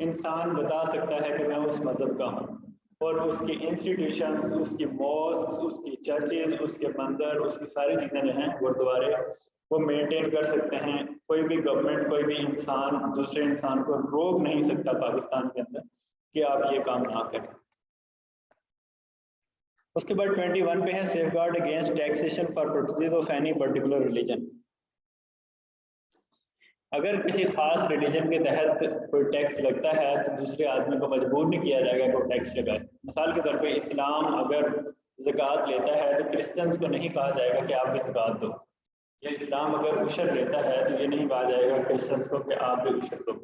इंसान बता सकता है कि मैं उस मज़हब का हूँ और उसकी इंस्टीट्यूशन, उसकी मॉस्क, उसकी चर्चेज, उसके मंदिर, उसकी सारी चीज़ें जो हैं गुरुद्वारे वो मेंटेन कर सकते हैं। कोई भी गवर्नमेंट, कोई भी इंसान दूसरे इंसान को रोक नहीं सकता पाकिस्तान के अंदर कि आप ये काम ना करें। उसके बाद 21 पे है safeguard against taxation for purposes of any particular religion. अगर किसी खास रिलीजन के तहत कोई टैक्स लगता है तो दूसरे आदमी को मजबूर नहीं किया जाएगा कि वो टैक्स लगाए। मिसाल के तौर पे इस्लाम अगर ज़कात लेता है तो क्रिश्चियंस को नहीं कहा जाएगा कि आप भी ज़कात दो, या इस्लाम अगर उशर लेता है तो ये नहीं कहा जाएगा क्रिश्चियंस को कि आप भी उशर दो।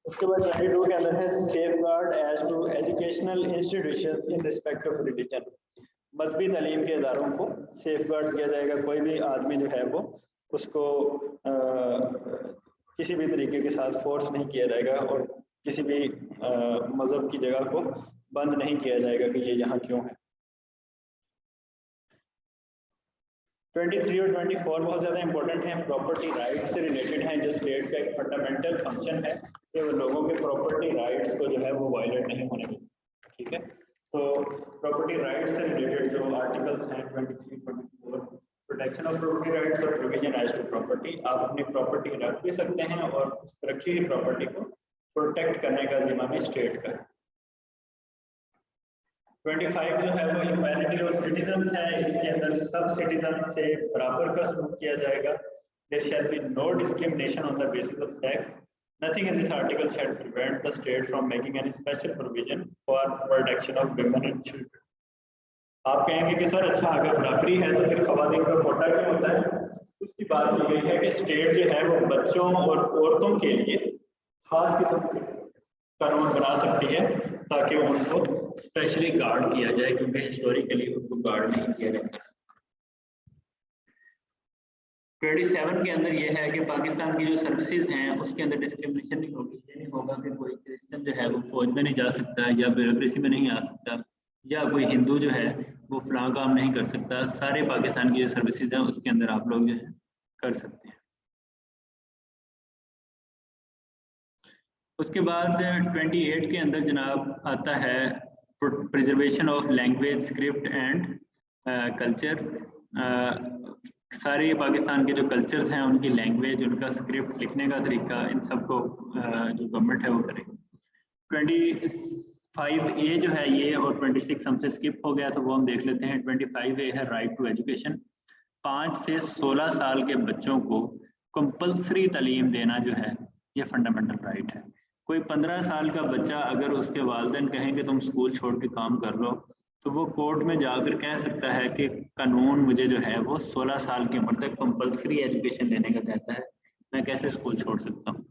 उसके बाद 22 के अंदर है safeguard as to educational institutions in respect of religion, मजहबी तालीम के इदारों को सेफगार्ड किया जाएगा। कोई भी आदमी जो है वो उसको किसी भी तरीके के साथ फोर्स नहीं किया जाएगा और किसी भी मजहब की जगह को बंद नहीं किया जाएगा कि ये यहाँ क्यों है। 23 और 24 बहुत ज़्यादा इंपॉर्टेंट हैं, प्रॉपर्टी राइट्स से रिलेटेड हैं, जो स्टेट का एक फंडामेंटल फंक्शन है कि वो लोगों के प्रॉपर्टी राइट्स को जो है वो वायलेट नहीं होने देते। ठीक है, तो प्रॉपर्टी राइट्स से रिलेटेड जो आर्टिकल्स हैं 23, 24, प्रोटेक्शन ऑफ प्रॉपर्टी राइट्स और प्रोविजन एज टू प्रॉपर्टी, आप अपनी प्रॉपर्टी रख भी सकते हैं और उस रखी हुई प्रॉपर्टी को प्रोटेक्ट करने का जिम्मा भी स्टेट का है। 25 जो है वो इक्वालिटी ऑफ सिटीजन्स है, इसके अंदर सब सिटीजन्स से बराबर का सलूक किया जाएगा। There shall be no discrimination on the basis of sex. Nothing in this article shall prevent the state from making any special provision for protection of women and children. आप कहेंगे कि सर अच्छा अगर बराबरी है तो फिर खवातीन का कोटा क्यों होता है? उसकी बात की गई है कि स्टेट जो है वो बच्चों और औरतों के लिए खास किस्म के कानून बना सकती है ताकि उनको स्पेशली गार्ड किया जाए, क्योंकि हिस्टोरिकली उनको गार्ड नहीं किया जाता। 27 के अंदर ये है कि पाकिस्तान की जो सर्विसेज हैं उसके अंदर डिस्क्रिमिनेशन नहीं होगी। ये नहीं होगा कि कोई क्रिश्चियन जो है वो फौज में नहीं जा सकता या ब्यूरोक्रेसी में नहीं आ सकता, या कोई हिंदू जो है वो फलां काम नहीं कर सकता। सारे पाकिस्तान की जो सर्विसेज हैं उसके अंदर आप लोग जो है कर सकते हैं। उसके बाद 28 के अंदर जनाब आता है preservation of language, script and culture. सारे पाकिस्तान के जो कल्चर्स हैं उनकी लैंग्वेज, उनका स्क्रिप्ट, लिखने का तरीका, इन सबको जो गवर्नमेंट है वो करेगी। 25A जो है ये, और 26 हमसे स्किप हो गया तो वो हम देख लेते हैं। 25A है राइट टू एजुकेशन। 5 से 16 साल के बच्चों को कंपल्सरी तालीम देना जो है ये फंडामेंटल राइट है। कोई 15 साल का बच्चा अगर उसके वालिदैन कहें कि तुम स्कूल छोड़ के काम कर लो, तो वो कोर्ट में जाकर कह सकता है कि कानून मुझे जो है वो 16 साल की उम्र तक कंपल्सरी एजुकेशन देने का कहता है, मैं कैसे स्कूल छोड़ सकता हूँ।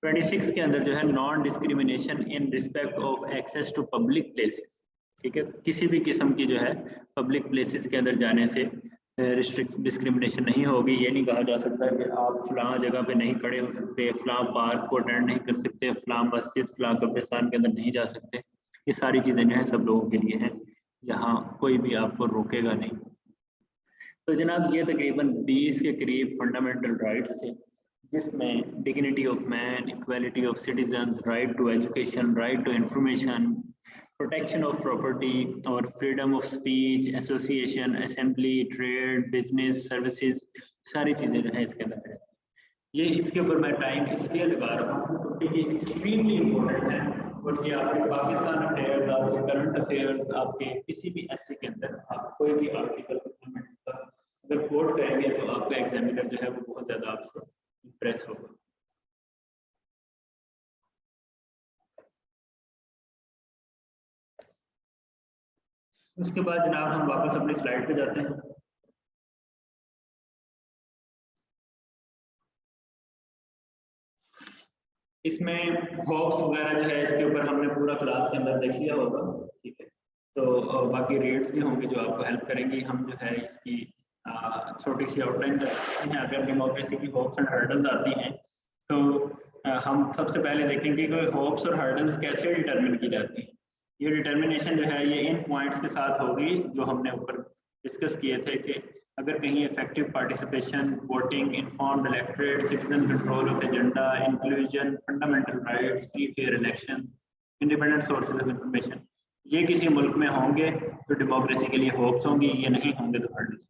26 के अंदर जो है non discrimination in respect of access to public places. ठीक है, किसी भी किस्म की जो है पब्लिक प्लेसेस के अंदर जाने से डिस्क्रिमिनेशन नहीं होगी। ये नहीं कहा जा सकता कि आप फलां जगह पे नहीं खड़े हो सकते, फलां पार्क को अटेंड नहीं कर सकते, फलां मस्जिद, फलां कब्रिस्तान के अंदर नहीं जा सकते। ये सारी चीज़ें जो है सब लोगों के लिए हैं, यहाँ कोई भी आपको रोकेगा नहीं। तो जनाब ये तकरीबन 20 के करीब फंडामेंटल राइट्स थे, जिसमें dignity of man, equality of citizens, right to education, right to information, protection of property और freedom of speech, association, assembly, trade, business, services, सारी चीज़ें जो है इसके अंदर है। ये इसके ऊपर मैं टाइम इसलिए लगा रहा हूँ क्योंकि ये एक्सट्रीमली इम्पोर्टेंट है, और ये आपके पाकिस्तान अफेयर्स, आपके करंट अफेयर्स, आपके किसी भी ऐसे के अंदर आप कोई भी आर्टिकल अगर कोट करेंगे तो आपका एग्जामिनर जो है वो बहुत ज़्यादा आपसे इम्प्रेस होगा। उसके बाद जनाब हम वापस अपनी स्लाइड पे जाते हैं। इसमें होप्स वगैरह जो है इसके ऊपर हमने पूरा क्लास के अंदर देख लिया होगा। ठीक है, तो बाकी रेट्स भी होंगे जो आपको हेल्प करेंगी। हम जो है इसकी छोटी सी आउटलाइन करते हैं। अगर डेमोक्रेसी की होप्स एंड हर्डल्स आती हैं तो हम सबसे पहले देखेंगे कि होप्स और हर्डल्स कैसे डिटरमिन की जाती हैं। ये डिटर्मिनेशन जो है ये इन पॉइंट्स के साथ होगी जो हमने ऊपर डिस्कस किए थे कि अगर कहीं effective participation, voting, informed electorate, citizen control of agenda, inclusion, fundamental rights, free fair election, independent sources of information, ये किसी मुल्क में होंगे तो डेमोक्रेसी के लिए होप्स होंगी, ये नहीं होंगे तो हर्डल्स।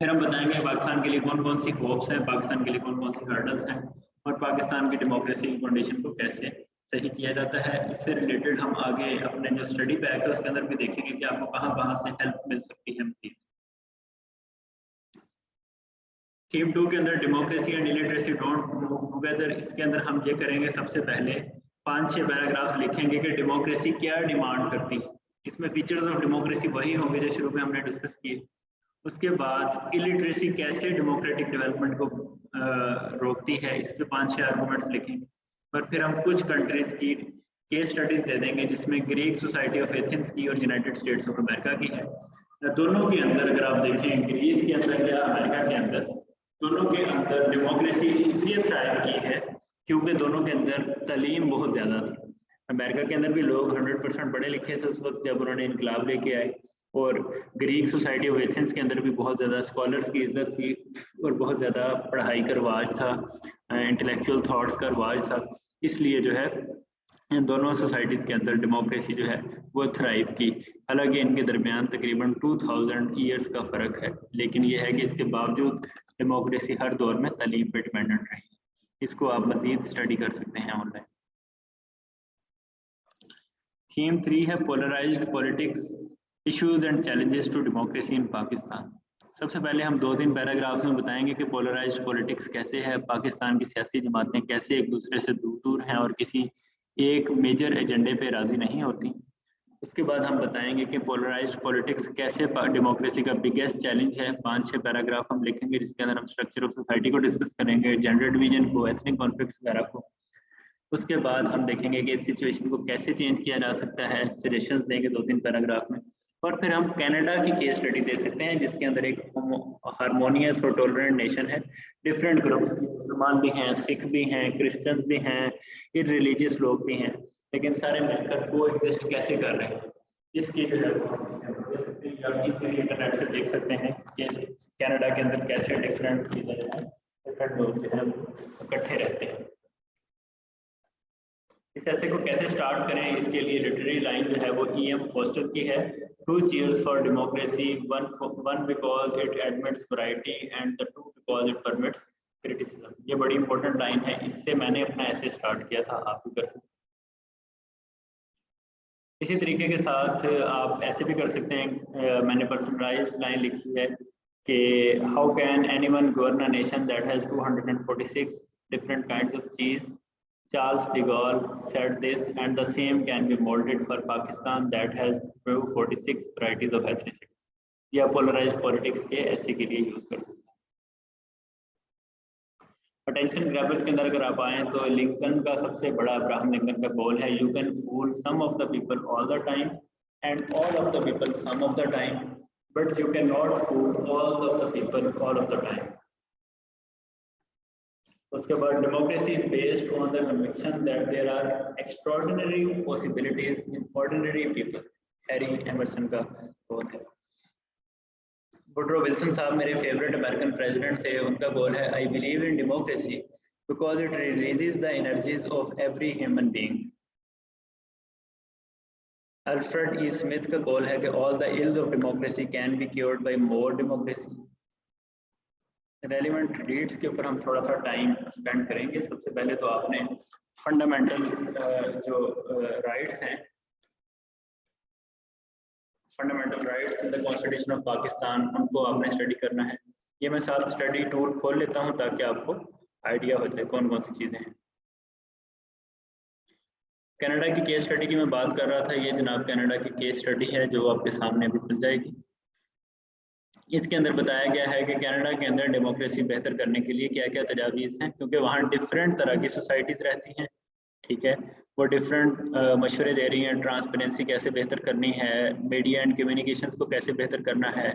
फिर हम बताएंगे पाकिस्तान के लिए कौन कौन सी होप्स हैं, पाकिस्तान के लिए कौन कौन सी हर्डल्स हैं, और पाकिस्तान की डेमोक्रेसी की कंडीशन को कैसे सही किया जाता है। इससे रिलेटेड हम आगे अपने जो स्टडी पैक है उसके अंदर भी देखेंगे कि आपको कहाँ से हेल्प मिल सकती है मज़ीद। थीम 2 के अंदर democracy and illiteracy don't move together, इसके अंदर हम ये करेंगे, सबसे पहले 5-6 पैराग्राफ्स लिखेंगे कि डेमोक्रेसी क्या डिमांड करती है। इसमें फीचर्स ऑफ डेमोक्रेसी वही होंगे जो शुरू में हमने डिस्कस किए। उसके बाद इलिटरेसी कैसे डेमोक्रेटिक डेवलपमेंट को रोकती है, इस पे 5-6 आर्गूमेंट्स लिखेंगे। और फिर हम कुछ कंट्रीज की केस स्टडीज दे देंगे जिसमें ग्रीक सोसाइटी ऑफ एथेंस की और यूनाइटेड स्टेट्स ऑफ अमेरिका की है। दोनों के अंदर अगर आप देखें, ग्रीस के अंदर या अमेरिका के अंदर, दोनों के अंदर डेमोक्रेसी इसलिए थ्राइव की है क्योंकि दोनों के अंदर तालीम बहुत ज़्यादा थी। अमेरिका के अंदर भी लोग 100% पढ़े लिखे थे उस वक्त जब उन्होंने इनकलाब लेके आए, और ग्रीक सोसाइटी ऑफ एथेंस के अंदर भी बहुत ज़्यादा स्कॉलर्स की इज्जत थी और बहुत ज़्यादा पढ़ाई का रवाज था, इंटेलेक्चुअल थॉट्स का रवाज था। इसलिए जो है इन दोनों सोसाइटीज़ के अंदर डेमोक्रेसी जो है वो थ्राइव की। हालांकि इनके दरमियान तकरीबन 2000 ईयर्स का फ़र्क है, लेकिन ये है कि इसके बावजूद डेमोक्रेसी हर दौर में तालीम पर डिपेंडेंट रही। इसको आप मज़ीद स्टडी कर सकते हैं ऑनलाइन। थीम 3 है polarised politics, issues and challenges to democracy in Pakistan. सबसे पहले हम 2-3 पैराग्राफ्स में बताएंगे कि पोलराइज्ड पॉलिटिक्स कैसे है, पाकिस्तान की सियासी जमातें कैसे एक दूसरे से दूर दूर हैं और किसी एक मेजर एजेंडे पे राजी नहीं होती। उसके बाद हम बताएंगे कि पोलराइज्ड पॉलिटिक्स कैसे डेमोक्रेसी का बिगेस्ट चैलेंज है। 5-6 पैराग्राफ हम लिखेंगे जिसके अंदर हम स्ट्रक्चर ऑफ सोसाइटी को डिस्कस करेंगे, जेंडर डिवीजन को, एथनिक कॉन्फ्लिक्ट्स वगैरह को। उसके बाद हम देखेंगे कि इस सिचुएशन को कैसे चेंज किया जा सकता है, सजेशंस देंगे 2-3 पैराग्राफ में। और फिर हम कनाडा की केस स्टडी दे सकते हैं जिसके अंदर एक हारमोनियस और टॉलरेंट नेशन है, डिफरेंट ग्रुप्स, मुसलमान भी हैं, सिख भी हैं, क्रिश्चियंस भी हैं, इररिलीजियस लोग भी हैं, लेकिन सारे मिलकर को एग्जिस्ट कैसे कर रहे हैं, इसकी जो है वो हम दे सकते हैं। या इसी इंटरनेट से देख सकते हैं कि कनाडा के अंदर कैसे डिफरेंट लोग जो है इकट्ठे रहते हैं। इस ऐसे को कैसे स्टार्ट करें, इसके लिए लिटरेरी लाइन जो है वो E.M. फोस्टर की है, 2 cheers for democracy, one because it admits variety and the 2 because it permits criticism। ये बड़ी इंपॉर्टेंट लाइन है, इससे मैंने अपना ऐसे स्टार्ट किया था, आप भी कर सकते हैं। इसी तरीके के साथ आप ऐसे भी कर सकते हैं, मैंने पर्सनलाइज्ड लाइन लिखी है कि how can anyone govern a nation that has 246 different kinds of चीज। Charles de Gaulle said this, and the same can be molded for Pakistan that has 46 varieties of ethnicity। या polarized politics के ऐसे के लिए use कर सकते हैं। Attention grabbers के अंदर अगर आप आए तो लिंकन का सबसे बड़ा, अब्राहम लिंकन का कॉल है, you can fool some of the people all the time and all of the people some of the time, but you can not fool all of the people all of the time. उसके बाद democracy is based on the conviction that there are extraordinary possibilities in ordinary people. Harry Emerson का बोल है। Woodrow Wilson साहब मेरे favourite American president थे, उनका बोल है, I believe in democracy because it releases the energies of every human being. Alfred E Smith का बोल है कि all the ills of democracy can be cured by more democracy. Relevant reads के ऊपर हम थोड़ा सा टाइम स्पेंड करेंगे। सबसे पहले तो आपने फंडामेंटल जो राइट्स हैं, fundamental rights in the constitution of Pakistan, उनको आपने स्टडी करना है। ये मैं साथ स्टडी टूल खोल लेता हूं ताकि आपको आइडिया हो जाए कौन कौन सी चीज़ें हैं। कनाडा की केस स्टडी की मैं बात कर रहा था, ये जनाब कनाडा की केस स्टडी है जो आपके सामने अभी खुल जाएगी। इसके अंदर बताया गया है कि कनाडा के अंदर डेमोक्रेसी बेहतर करने के लिए क्या क्या तजावीज़ हैं, क्योंकि वहाँ डिफरेंट तरह की सोसाइटीज़ रहती हैं, ठीक है, वो डिफरेंट मशवरे दे रही हैं। ट्रांसपेरेंसी कैसे बेहतर करनी है, मीडिया एंड कम्युनिकेशंस को कैसे बेहतर करना है,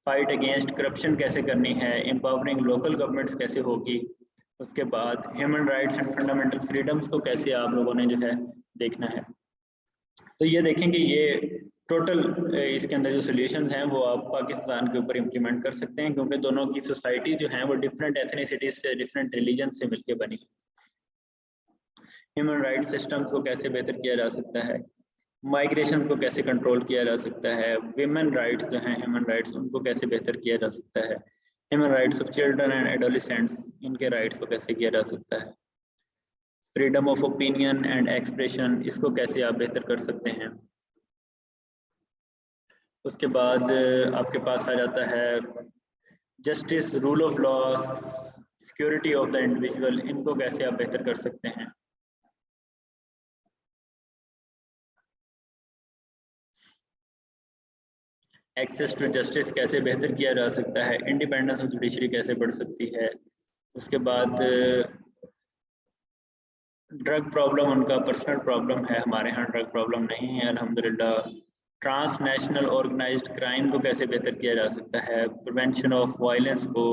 फाइट अगेंस्ट करप्शन कैसे करनी है, एम्पावरिंग लोकल गवर्नमेंट्स कैसे होगी, उसके बाद human rights and fundamental freedoms को कैसे आप लोगों ने जो है देखना है। तो ये देखेंगे, ये टोटल इसके अंदर जो सोल्यूशंस हैं वो आप पाकिस्तान के ऊपर इम्प्लीमेंट कर सकते हैं, क्योंकि दोनों की सोसाइटी जो हैं वो डिफरेंट एथनिसिटीज से, डिफरेंट रिलीजन से मिलकर बनी। ह्यूमन राइट्स सिस्टम्स को कैसे बेहतर किया जा सकता है, माइग्रेशन को कैसे कंट्रोल किया जा सकता है, विमेन राइट्स जो हैं ह्यूमन राइट्स उनको कैसे बेहतर किया जा सकता है, human rights of children and adolescents इनके राइट्स को कैसे किया जा सकता है, freedom of opinion and expression इसको कैसे आप बेहतर कर सकते हैं। उसके बाद आपके पास आ जाता है justice, rule of law, security of the individual, इनको कैसे आप बेहतर कर सकते हैं। एक्सेस टू जस्टिस कैसे बेहतर किया जा सकता है, इंडिपेंडेंस ऑफ जुडिशरी कैसे बढ़ सकती है। उसके बाद ड्रग प्रॉब्लम उनका पर्सनल प्रॉब्लम है, हमारे यहाँ ड्रग प्रॉब्लम नहीं है अल्हम्दुलिल्लाह। ट्रांसनेशनल ऑर्गेनाइज्ड क्राइम को कैसे बेहतर किया जा सकता है, प्रिवेंशन ऑफ वायलेंस को,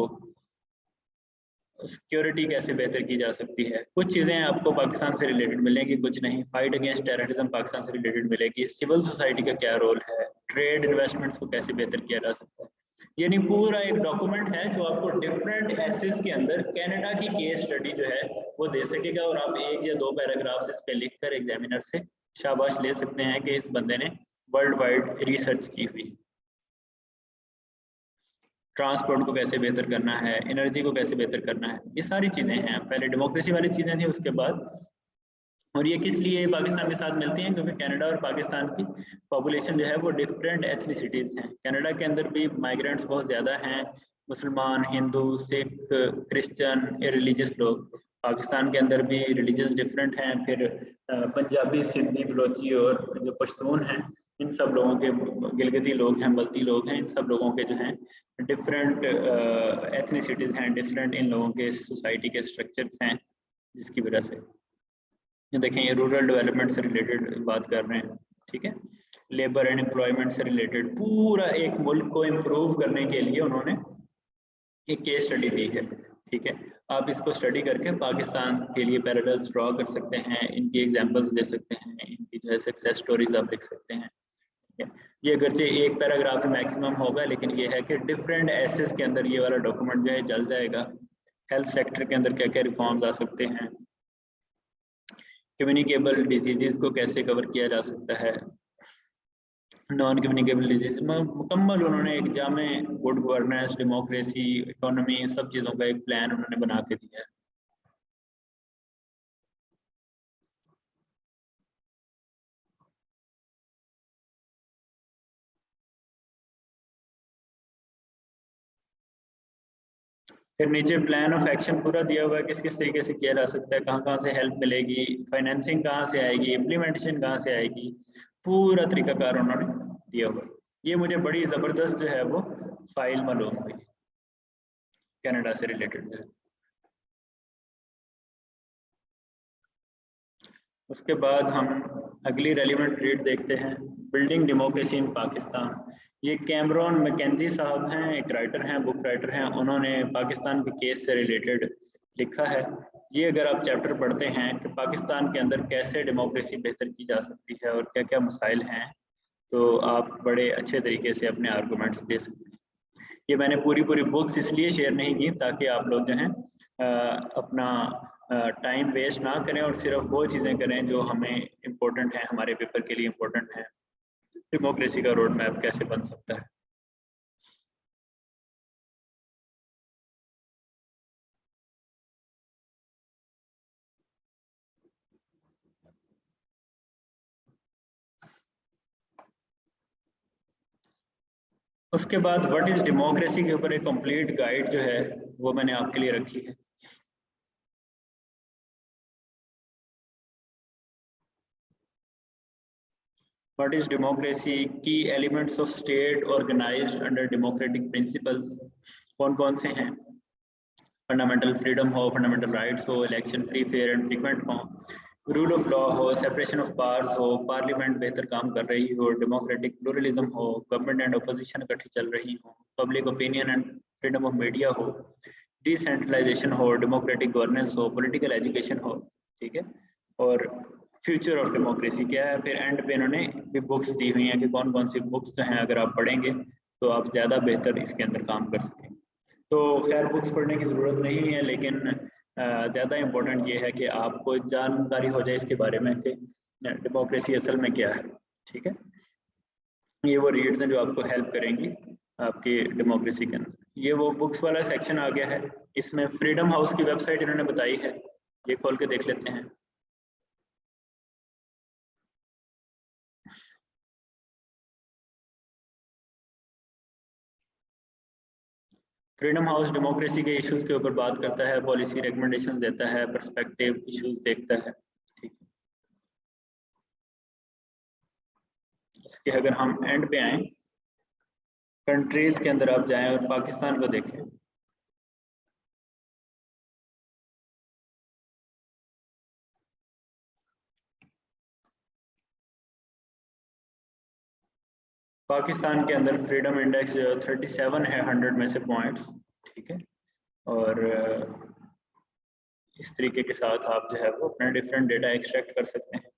सिक्योरिटी कैसे बेहतर की जा सकती है। कुछ चीज़ें आपको पाकिस्तान से रिलेटेड मिलेंगी, कुछ नहीं। फाइट अगेंस्ट टेररिज्म पाकिस्तान से रिलेटेड मिलेगी। सिविल सोसाइटी का क्या रोल है, ट्रेड इन्वेस्टमेंट्स को कैसे बेहतर किया जा सकता है। यानी पूरा एक डॉक्यूमेंट है जो आपको डिफरेंट एसेस के अंदर कनाडा की केस स्टडी जो है वो दे सकेगा, और आप 1 या 2 पैराग्राफ्स इस पे लिखकर एग्जामिनर से शाबाश ले सकते हैं कि इस बंदे ने वर्ल्ड वाइड रिसर्च की हुई। ट्रांसपोर्ट को कैसे बेहतर करना है, एनर्जी को कैसे बेहतर करना है, ये सारी चीज़ें हैं। पहले डेमोक्रेसी वाली चीज़ें थी, उसके बाद। और ये किस लिए पाकिस्तान के साथ मिलती हैं, क्योंकि कनाडा और पाकिस्तान की पॉपुलेशन जो है वो डिफरेंट एथनिसिटीज़ हैं। कनाडा के अंदर भी माइग्रेंट्स बहुत ज़्यादा हैं, मुसलमान, हिंदू, सिख, क्रिश्चियन, रिलीजियस लोग। पाकिस्तान के अंदर भी रिलीजन्स डिफरेंट हैं। फिर पंजाबी, सिंधी, बलोची और जो पश्तून हैं, इन सब लोगों के, गिलगिती लोग हैं, बल्ती लोग हैं, इन सब लोगों के जो हैं डिफरेंट एथनिसिटीज़ हैं, डिफरेंट इन लोगों के सोसाइटी के स्ट्रक्चर्स हैं, जिसकी वजह से ये देखें ये रूरल डेवलपमेंट से रिलेटेड बात कर रहे हैं, ठीक है। लेबर एंड एम्प्लॉयमेंट से रिलेटेड पूरा एक मुल्क को इम्प्रूव करने के लिए उन्होंने एक केस स्टडी दी है, ठीक है। आप इसको स्टडी करके पाकिस्तान के लिए पैरेलल्स ड्रॉ कर सकते हैं, इनकी एग्जांपल्स दे सकते हैं, इनकी जो है सक्सेस स्टोरीज आप लिख सकते हैं, ठीक है। ये अगरचे एक पैराग्राफ मैक्सिमम होगा, लेकिन ये है कि डिफरेंट एसेस के अंदर ये वाला डॉक्यूमेंट जो है चल जाएगा। हेल्थ सेक्टर के अंदर क्या क्या रिफॉर्म्स आ सकते हैं, कम्युनिकेबल डिजीजेस को कैसे कवर किया जा सकता है, नॉन कम्युनिकेबल डिजीज, मुकम्मल उन्होंने एक जामे गुड गवर्नेंस, डेमोक्रेसी, इकोनॉमी, सब चीज़ों का एक प्लान उन्होंने बना के दिया है। फिर नीचे प्लान ऑफ एक्शन पूरा दिया हुआ है, किस किस तरीके से किया जा सकता है, कहाँ कहाँ से हेल्प मिलेगी, फाइनेंसिंग कहाँ से आएगी, इम्प्लीमेंटेशन कहाँ से आएगी, पूरा तरीकाकार उन्होंने दिया हुआ है। ये मुझे बड़ी ज़बरदस्त जो है वो फाइल मालूम हुई कनाडा से रिलेटेड जो है। उसके बाद हम अगली रेलिवेंट रीड देखते हैं, बिल्डिंग डेमोक्रेसी इन पाकिस्तान। ये कैमरॉन मैकेंजी साहब हैं, एक राइटर हैं, बुक राइटर हैं, उन्होंने पाकिस्तान के केस से रिलेटेड लिखा है। ये अगर आप चैप्टर पढ़ते हैं कि पाकिस्तान के अंदर कैसे डेमोक्रेसी बेहतर की जा सकती है और क्या क्या मसाइल हैं, तो आप बड़े अच्छे तरीके से अपने आर्गूमेंट्स दे सकते हैं। ये मैंने पूरी बुक्स इसलिए शेयर नहीं की ताकि आप लोग जो हैं अपना टाइम वेस्ट ना करें और सिर्फ वो चीज़ें करें जो हमें इम्पोर्टेंट है, हमारे पेपर के लिए इम्पोर्टेंट है। डेमोक्रेसी का रोड मैप कैसे बन सकता है। उसके बाद व्हाट इज डेमोक्रेसी के ऊपर एक कंप्लीट गाइड जो है वो मैंने आपके लिए रखी है। What is democracy, key elements of state organised under democratic principles कौन कौन से हैं। फंडामेंटल फ्रीडम हो, फंडामेंटल राइट्स हो, election free, fair and frequent हो, रूल ऑफ लॉ हो, सेपरेशन ऑफ पावर्स हो, पार्लियामेंट बेहतर काम कर रही हो, डेमोक्रेटिक प्लूरलिज्म हो, गवर्नमेंट एंड अपोजिशन इकट्ठी चल रही हो, public opinion and freedom of media हो, डिसेंट्रलाइजेशन हो, डेमोक्रेटिक गवर्नेंस हो, पॉलिटिकल एजुकेशन हो, ठीक है। और फ्यूचर ऑफ डेमोक्रेसी क्या है। फिर एंड पे इन्होंने भी बुक्स दी हुई हैं कि कौन कौन सी बुक्स जो हैं अगर आप पढ़ेंगे तो आप ज़्यादा बेहतर इसके अंदर काम कर सकेंगे। तो खैर बुक्स पढ़ने की ज़रूरत नहीं है, लेकिन ज़्यादा इम्पोर्टेंट ये है कि आपको जानकारी हो जाए इसके बारे में कि डेमोक्रेसी असल में क्या है, ठीक है। ये वो रीड्स हैं जो आपको हेल्प करेंगी आपकी डेमोक्रेसी के अंदर। ये वो बुक्स वाला सेक्शन आ गया है, इसमें फ्रीडम हाउस की वेबसाइट इन्होंने बताई है, ये खोल के देख लेते हैं। फ्रीडम हाउस डेमोक्रेसी के इश्यूज के ऊपर बात करता है, पॉलिसी रिकमेंडेशंस देता है, पर्सपेक्टिव इश्यूज देखता है, ठीक है। इसके अगर हम एंड पे आए, कंट्रीज के अंदर आप जाएं और पाकिस्तान को देखें, पाकिस्तान के अंदर फ्रीडम इंडेक्स 37 है 100 में से पॉइंट्स, ठीक है। और इस तरीके के साथ आप जो है वो अपना डिफरेंट डेटा एक्सट्रैक्ट कर सकते हैं।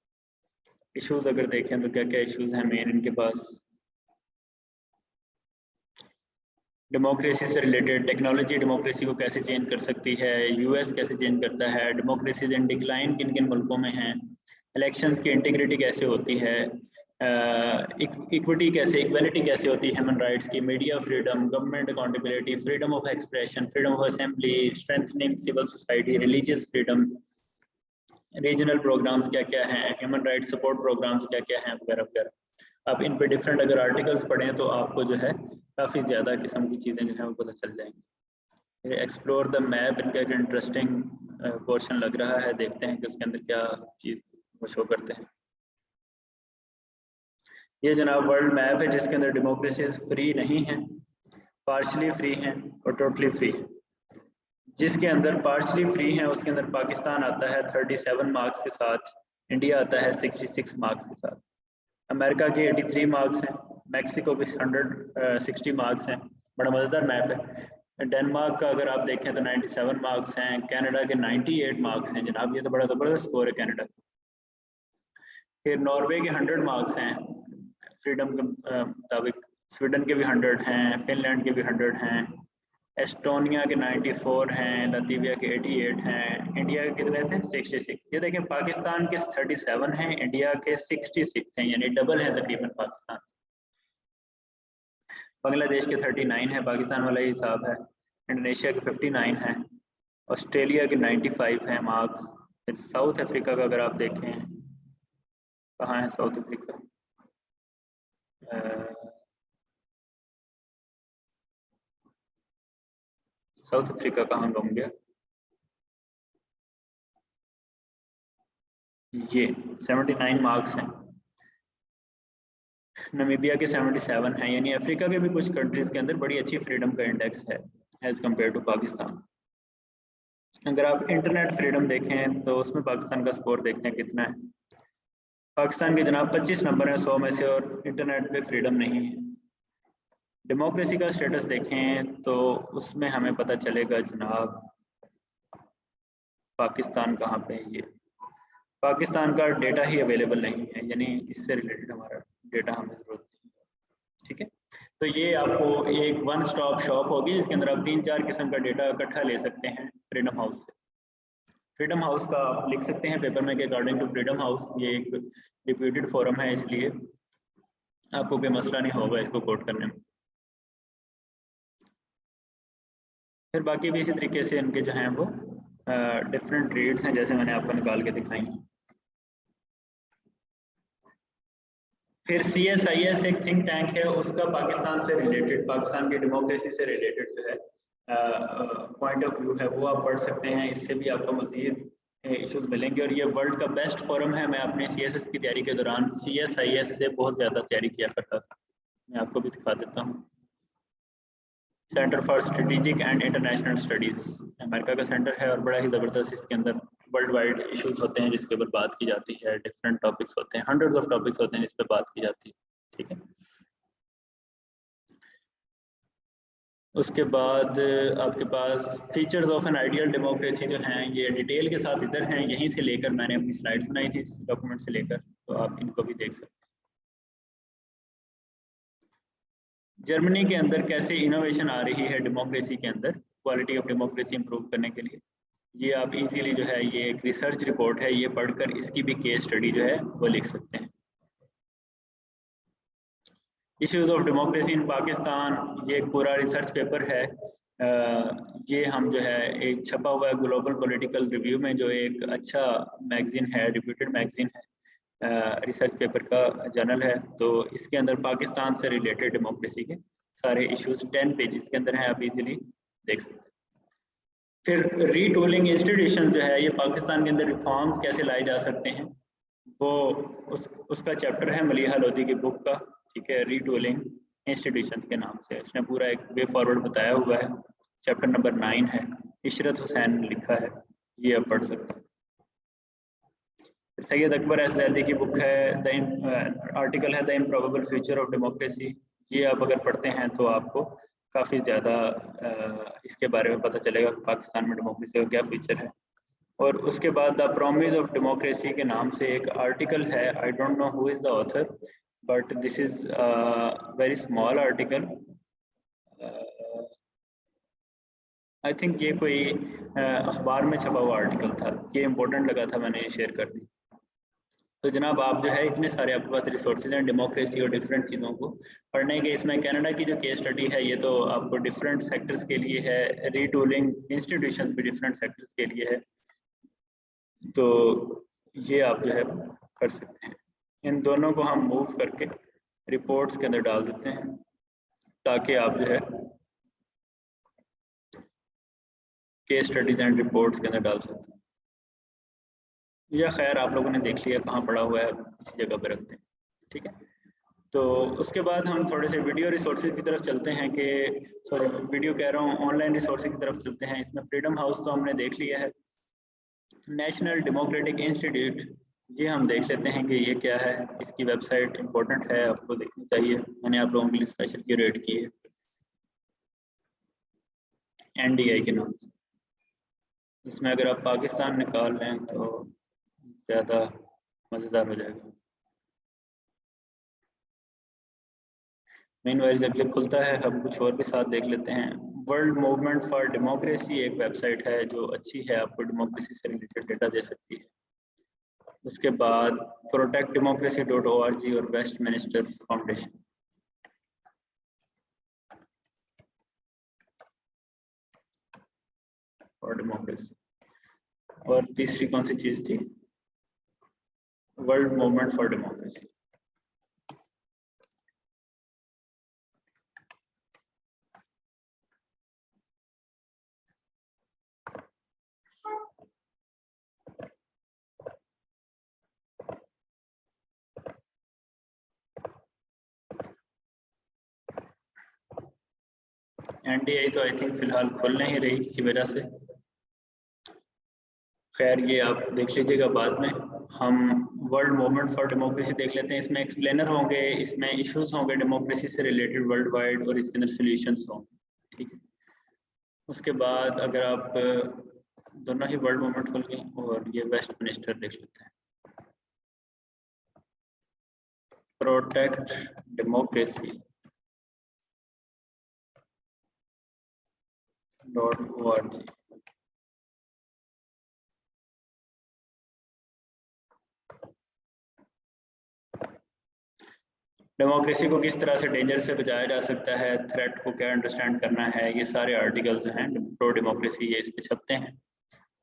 इश्यूज अगर देखें तो क्या क्या इश्यूज हैं मेन इनके पास। डेमोक्रेसी से रिलेटेड टेक्नोलॉजी डेमोक्रेसी को कैसे चेंज कर सकती है, यूएस कैसे चेंज करता है, डेमोक्रेसी इन डिक्लाइन किन किन मुल्कों में हैं, इलेक्शंस की इंटीग्रिटी कैसे होती है, इक्विटी कैसे, इक्वालिटी कैसे होती है, ह्यूमन राइट्स की, media freedom, government accountability, freedom of expression, freedom of assembly, strengthening civil society, religious freedom, regional programmes क्या क्या हैं, ह्यूमन राइट्स सपोर्ट प्रोग्राम्स क्या क्या हैं वगैरह वगैरह। आप इन पे डिफरेंट अगर आर्टिकल्स पढ़ें तो आपको जो है काफ़ी ज़्यादा किस्म की चीज़ें जो है वो पता चल जाएंगी। एक्सप्लोर द मैप इनका एक इंटरेस्टिंग पोर्शन लग रहा है, देखते हैं कि उसके अंदर क्या चीज़ वो शो करते हैं। ये जनाब वर्ल्ड मैप है जिसके अंदर डेमोक्रेसी फ्री नहीं है, पार्शली फ्री हैं और टोटली फ्री है। जिसके अंदर पार्शली फ्री है उसके अंदर पाकिस्तान आता है 37 मार्क्स के साथ, इंडिया आता है 66 मार्क्स के साथ, अमेरिका के 83 मार्क्स हैं, मैक्सिको के 160 मार्क्स हैं। बड़ा मज़ेदार मैप है। डेनमार्क का अगर आप देखें तो 97 मार्क्स हैं, कनाडा के 98 मार्क्स हैं जनाब, ये तो बड़ा ज़बरदस्त स्कोर है कनाडा। फिर नॉर्वे के 100 मार्क्स हैं फ्रीडम के मुताबिक, स्वीडन के भी 100 हैं, फिनलैंड के भी 100 हैं, एस्टोनिया के 94 हैं, लातविया के 88 हैं, इंडिया के कितने थे 66। ये देखें पाकिस्तान के 37 हैं, इंडिया के 66 हैं, यानी डबल है तकरीबन पाकिस्तान से। बांग्लादेश के 39 है, पाकिस्तान वाला ही हिसाब है, इंडोनेशिया के 59 है, ऑस्ट्रेलिया के 95 हैं मार्क्स। फिर साउथ अफ्रीका का अगर आप देखें, कहाँ है साउथ अफ्रीका, साउथ अफ्रीका कहाँ गुम गया, ये 79 मार्क्स हैं। नमीबिया के 77 हैं, यानी अफ्रीका के भी कुछ कंट्रीज के अंदर बड़ी अच्छी फ्रीडम का इंडेक्स है एज कम्पेयर टू पाकिस्तान। अगर आप इंटरनेट फ्रीडम देखें तो उसमें पाकिस्तान का स्कोर देखते हैं कितना है। पाकिस्तान के जनाब 25 नंबर है 100 में से, और इंटरनेट पे फ्रीडम नहीं है। डेमोक्रेसी का स्टेटस देखें तो उसमें हमें पता चलेगा जनाब पाकिस्तान कहाँ पे है। ये पाकिस्तान का डेटा ही अवेलेबल नहीं है, यानी इससे रिलेटेड हमारा डेटा हमें जरूरत नहीं है। ठीक है, तो ये आपको एक वन स्टॉप शॉप होगी जिसके अंदर आप 3-4 किस्म का डेटा इकट्ठा ले सकते हैं फ्रीडम हाउस से। फ्रीडम हाउस का आप लिख सकते हैं पेपर में कि अकॉर्डिंग टू फ्रीडम हाउस, ये एक रिप्यूटेड फोरम है, इसलिए आपको कोई मसला नहीं होगा इसको कोट करने में। फिर बाकी भी इसी तरीके से इनके जो हैं वो डिफरेंट रेट्स हैं, जैसे मैंने आपको निकाल के दिखाई। फिर CSIS एक थिंक टैंक है, उसका पाकिस्तान से रिलेटेड, पाकिस्तान की डेमोक्रेसी से रिलेटेड जो है पॉइंट ऑफ व्यू है, वो आप पढ़ सकते हैं। इससे भी आपको मजीद इश्यूज मिलेंगे, और ये वर्ल्ड का बेस्ट फोरम है। मैं अपने CSS की तैयारी के दौरान CSIS से बहुत ज़्यादा तैयारी किया करता था। मैं आपको भी दिखा देता हूँ। Centre for strategic and international studies America का सेंटर है, और बड़ा ही ज़बरदस्त इसके अंदर वर्ल्ड वाइड इश्यूज होते हैं जिसके ऊपर बात की जाती है। डिफरेंट टॉपिक्स होते हैं, हंड्रेड्स ऑफ टॉपिक्स होते हैं जिस पर बात की जाती है। ठीक है, उसके बाद आपके पास features of an ideal democracy जो हैं ये डिटेल के साथ इधर हैं, यहीं से लेकर मैंने अपनी स्लाइड्स बनाई थी इस डॉक्यूमेंट से लेकर, तो आप इनको भी देख सकते हैं। जर्मनी के अंदर कैसे इनोवेशन आ रही है डेमोक्रेसी के अंदर, क्वालिटी ऑफ डेमोक्रेसी इंप्रूव करने के लिए, ये आप इजीली जो है, ये एक रिसर्च रिपोर्ट है, ये पढ़कर इसकी भी केस स्टडी जो है वो लिख सकते हैं। Issues of democracy in Pakistan, ये एक पूरा रिसर्च पेपर है। ये हम जो है एक छपा हुआ है ग्लोबल पॉलिटिकल रिव्यू में, जो एक अच्छा मैगजीन है, रिप्यूटेड मैगजीन है, रिसर्च पेपर का जर्नल है। तो इसके अंदर पाकिस्तान से रिलेटेड डेमोक्रेसी के सारे इश्यूज 10 पेजेस के अंदर हैं, आप इजीली देख सकते हैं। फिर रीटूलिंग इंस्टीट्यूशन जो है, ये पाकिस्तान के अंदर रिफॉर्म्स कैसे लाए जा सकते हैं, वो उसका चैप्टर है मलिहा लोधी की बुक का। ठीक है, रीटूलिंग इंस्टीट्यूशंस के नाम से इसने पूरा एक वे फॉरवर्ड बताया हुआ है, चैप्टर नंबर 9 है, इशरत हुसैन ने लिखा है, ये आप पढ़ सकते हैं। सैयद अकबर एस-ज़ैदी की बुक है, द आर्टिकल है the improbable future of democracy. ये आप अगर पढ़ते हैं तो आपको काफ़ी ज़्यादा इसके बारे में पता चलेगा कि पाकिस्तान में डेमोक्रेसी का क्या फ्यूचर है। और उसके बाद द प्रॉमिस ऑफ डेमोक्रेसी के नाम से एक आर्टिकल है, I don't know who is the author, but this is very small article. I think ये कोई अखबार में छपा हुआ आर्टिकल था, ये इम्पोर्टेंट लगा था, मैंने ये शेयर कर दी। तो जनाब आप जो है इतने सारे आपके पास रिसोर्सेज हैं डेमोक्रेसी और डिफरेंट चीज़ों को पढ़ने के। इसमें कनाडा की जो केस स्टडी है ये तो आपको डिफरेंट सेक्टर्स के लिए है, रीटूलिंग इंस्टीट्यूशंस भी डिफरेंट सेक्टर्स के लिए है, तो ये आप जो है कर सकते हैं। इन दोनों को हम मूव करके रिपोर्ट्स के अंदर डाल देते हैं ताकि आप जो है केस स्टडीज एंड रिपोर्ट्स के अंदर डाल सकते हैं। या खैर आप लोगों ने देख लिया कहाँ पड़ा हुआ है, इसी जगह पर रखते हैं, ठीक है। तो उसके बाद हम थोड़े से वीडियो रिसोर्सेज की तरफ चलते हैं कि सॉरी वीडियो कह रहा हूँ, ऑनलाइन रिसोर्सेज की तरफ चलते हैं। इसमें फ्रीडम हाउस तो हमने देख लिया है, नेशनल डेमोक्रेटिक इंस्टीट्यूट ये हम देख लेते हैं कि ये क्या है। इसकी वेबसाइट इंपॉर्टेंट है, आपको देखनी चाहिए, मैंने आप लोगों के लिए स्पेशल क्यूरेट की है NDI के नाम से। इसमें अगर आप पाकिस्तान निकाल लें तो ज़्यादा मज़ेदार हो जाएगा। मीनवाइल जब ये खुलता है हम कुछ और भी साथ देख लेते हैं। वर्ल्ड मूवमेंट फॉर डेमोक्रेसी एक वेबसाइट है जो अच्छी है, आपको डेमोक्रेसी से रिलेटेड डेटा दे सकती है। उसके बाद protectdemocracy.org और वेस्टमिनिस्टर फाउंडेशन। और डेमोक्रेसी, और तीसरी कौन सी चीज थी? World movement for democracy. NDI तो आई थिंक फिलहाल खुल नहीं रही किसी वजह से, खैर ये आप देख लीजिएगा बाद में। हम वर्ल्ड मूवमेंट फॉर डेमोक्रेसी देख लेते हैं। इसमें एक्सप्लेनर होंगे, इसमें इश्यूज होंगे डेमोक्रेसी से रिलेटेड वर्ल्ड वाइड, और इसके अंदर सॉल्यूशंस होंगे, ठीक है। उसके बाद अगर आप दोनों ही वर्ल्ड मूवमेंट खोल गए और ये वेस्टमिनिस्टर देख लेते हैं, प्रोटेक्ट डेमोक्रेसी .org। डेमोक्रेसी को किस तरह से डेंजर से बचाया जा सकता है, थ्रेट को क्या अंडरस्टैंड करना है, ये सारे आर्टिकल्स जो हैं प्रो डेमोक्रेसी ये इस पे छपते हैं,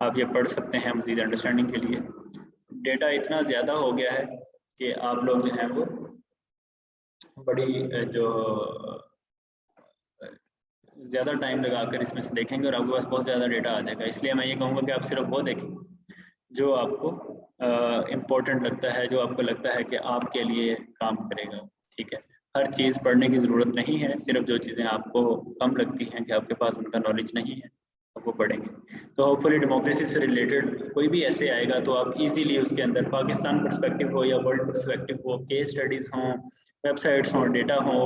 आप ये पढ़ सकते हैं मज़ीद अंडरस्टैंडिंग के लिए। डेटा इतना ज़्यादा हो गया है कि आप लोग जो हैं वो बड़ी जो ज़्यादा टाइम लगाकर इसमें से देखेंगे और आपके पास बहुत ज़्यादा डेटा आ जाएगा। इसलिए मैं ये कहूँगा कि आप सिर्फ वो देखें जो आपको इम्पोर्टेंट लगता है, जो आपको लगता है कि आपके लिए काम करेगा, ठीक है। हर चीज़ पढ़ने की ज़रूरत नहीं है, सिर्फ जो चीज़ें आपको कम लगती हैं कि आपके पास उनका नॉलेज नहीं है आप वो पढ़ेंगे। तो होपफुली डेमोक्रेसी से रिलेटेड कोई भी ऐसे आएगा तो आप इजीली उसके अंदर पाकिस्तान पर्सपेक्टिव हो या वर्ल्ड पर्सपेक्टिव हो, केस स्टडीज़ हों, वेबसाइट्स हों, डेटा हो,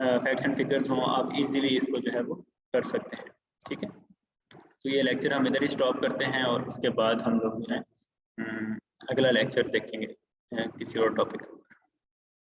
फैक्ट्स एंड फिगर्स हों, आप इजीली इसको जो है वो कर सकते हैं, ठीक है। तो ये लेक्चर हम इधर ही स्टॉप करते हैं और उसके बाद हम लोग जो है अगला लेक्चर देखेंगे किसी और टॉपिक।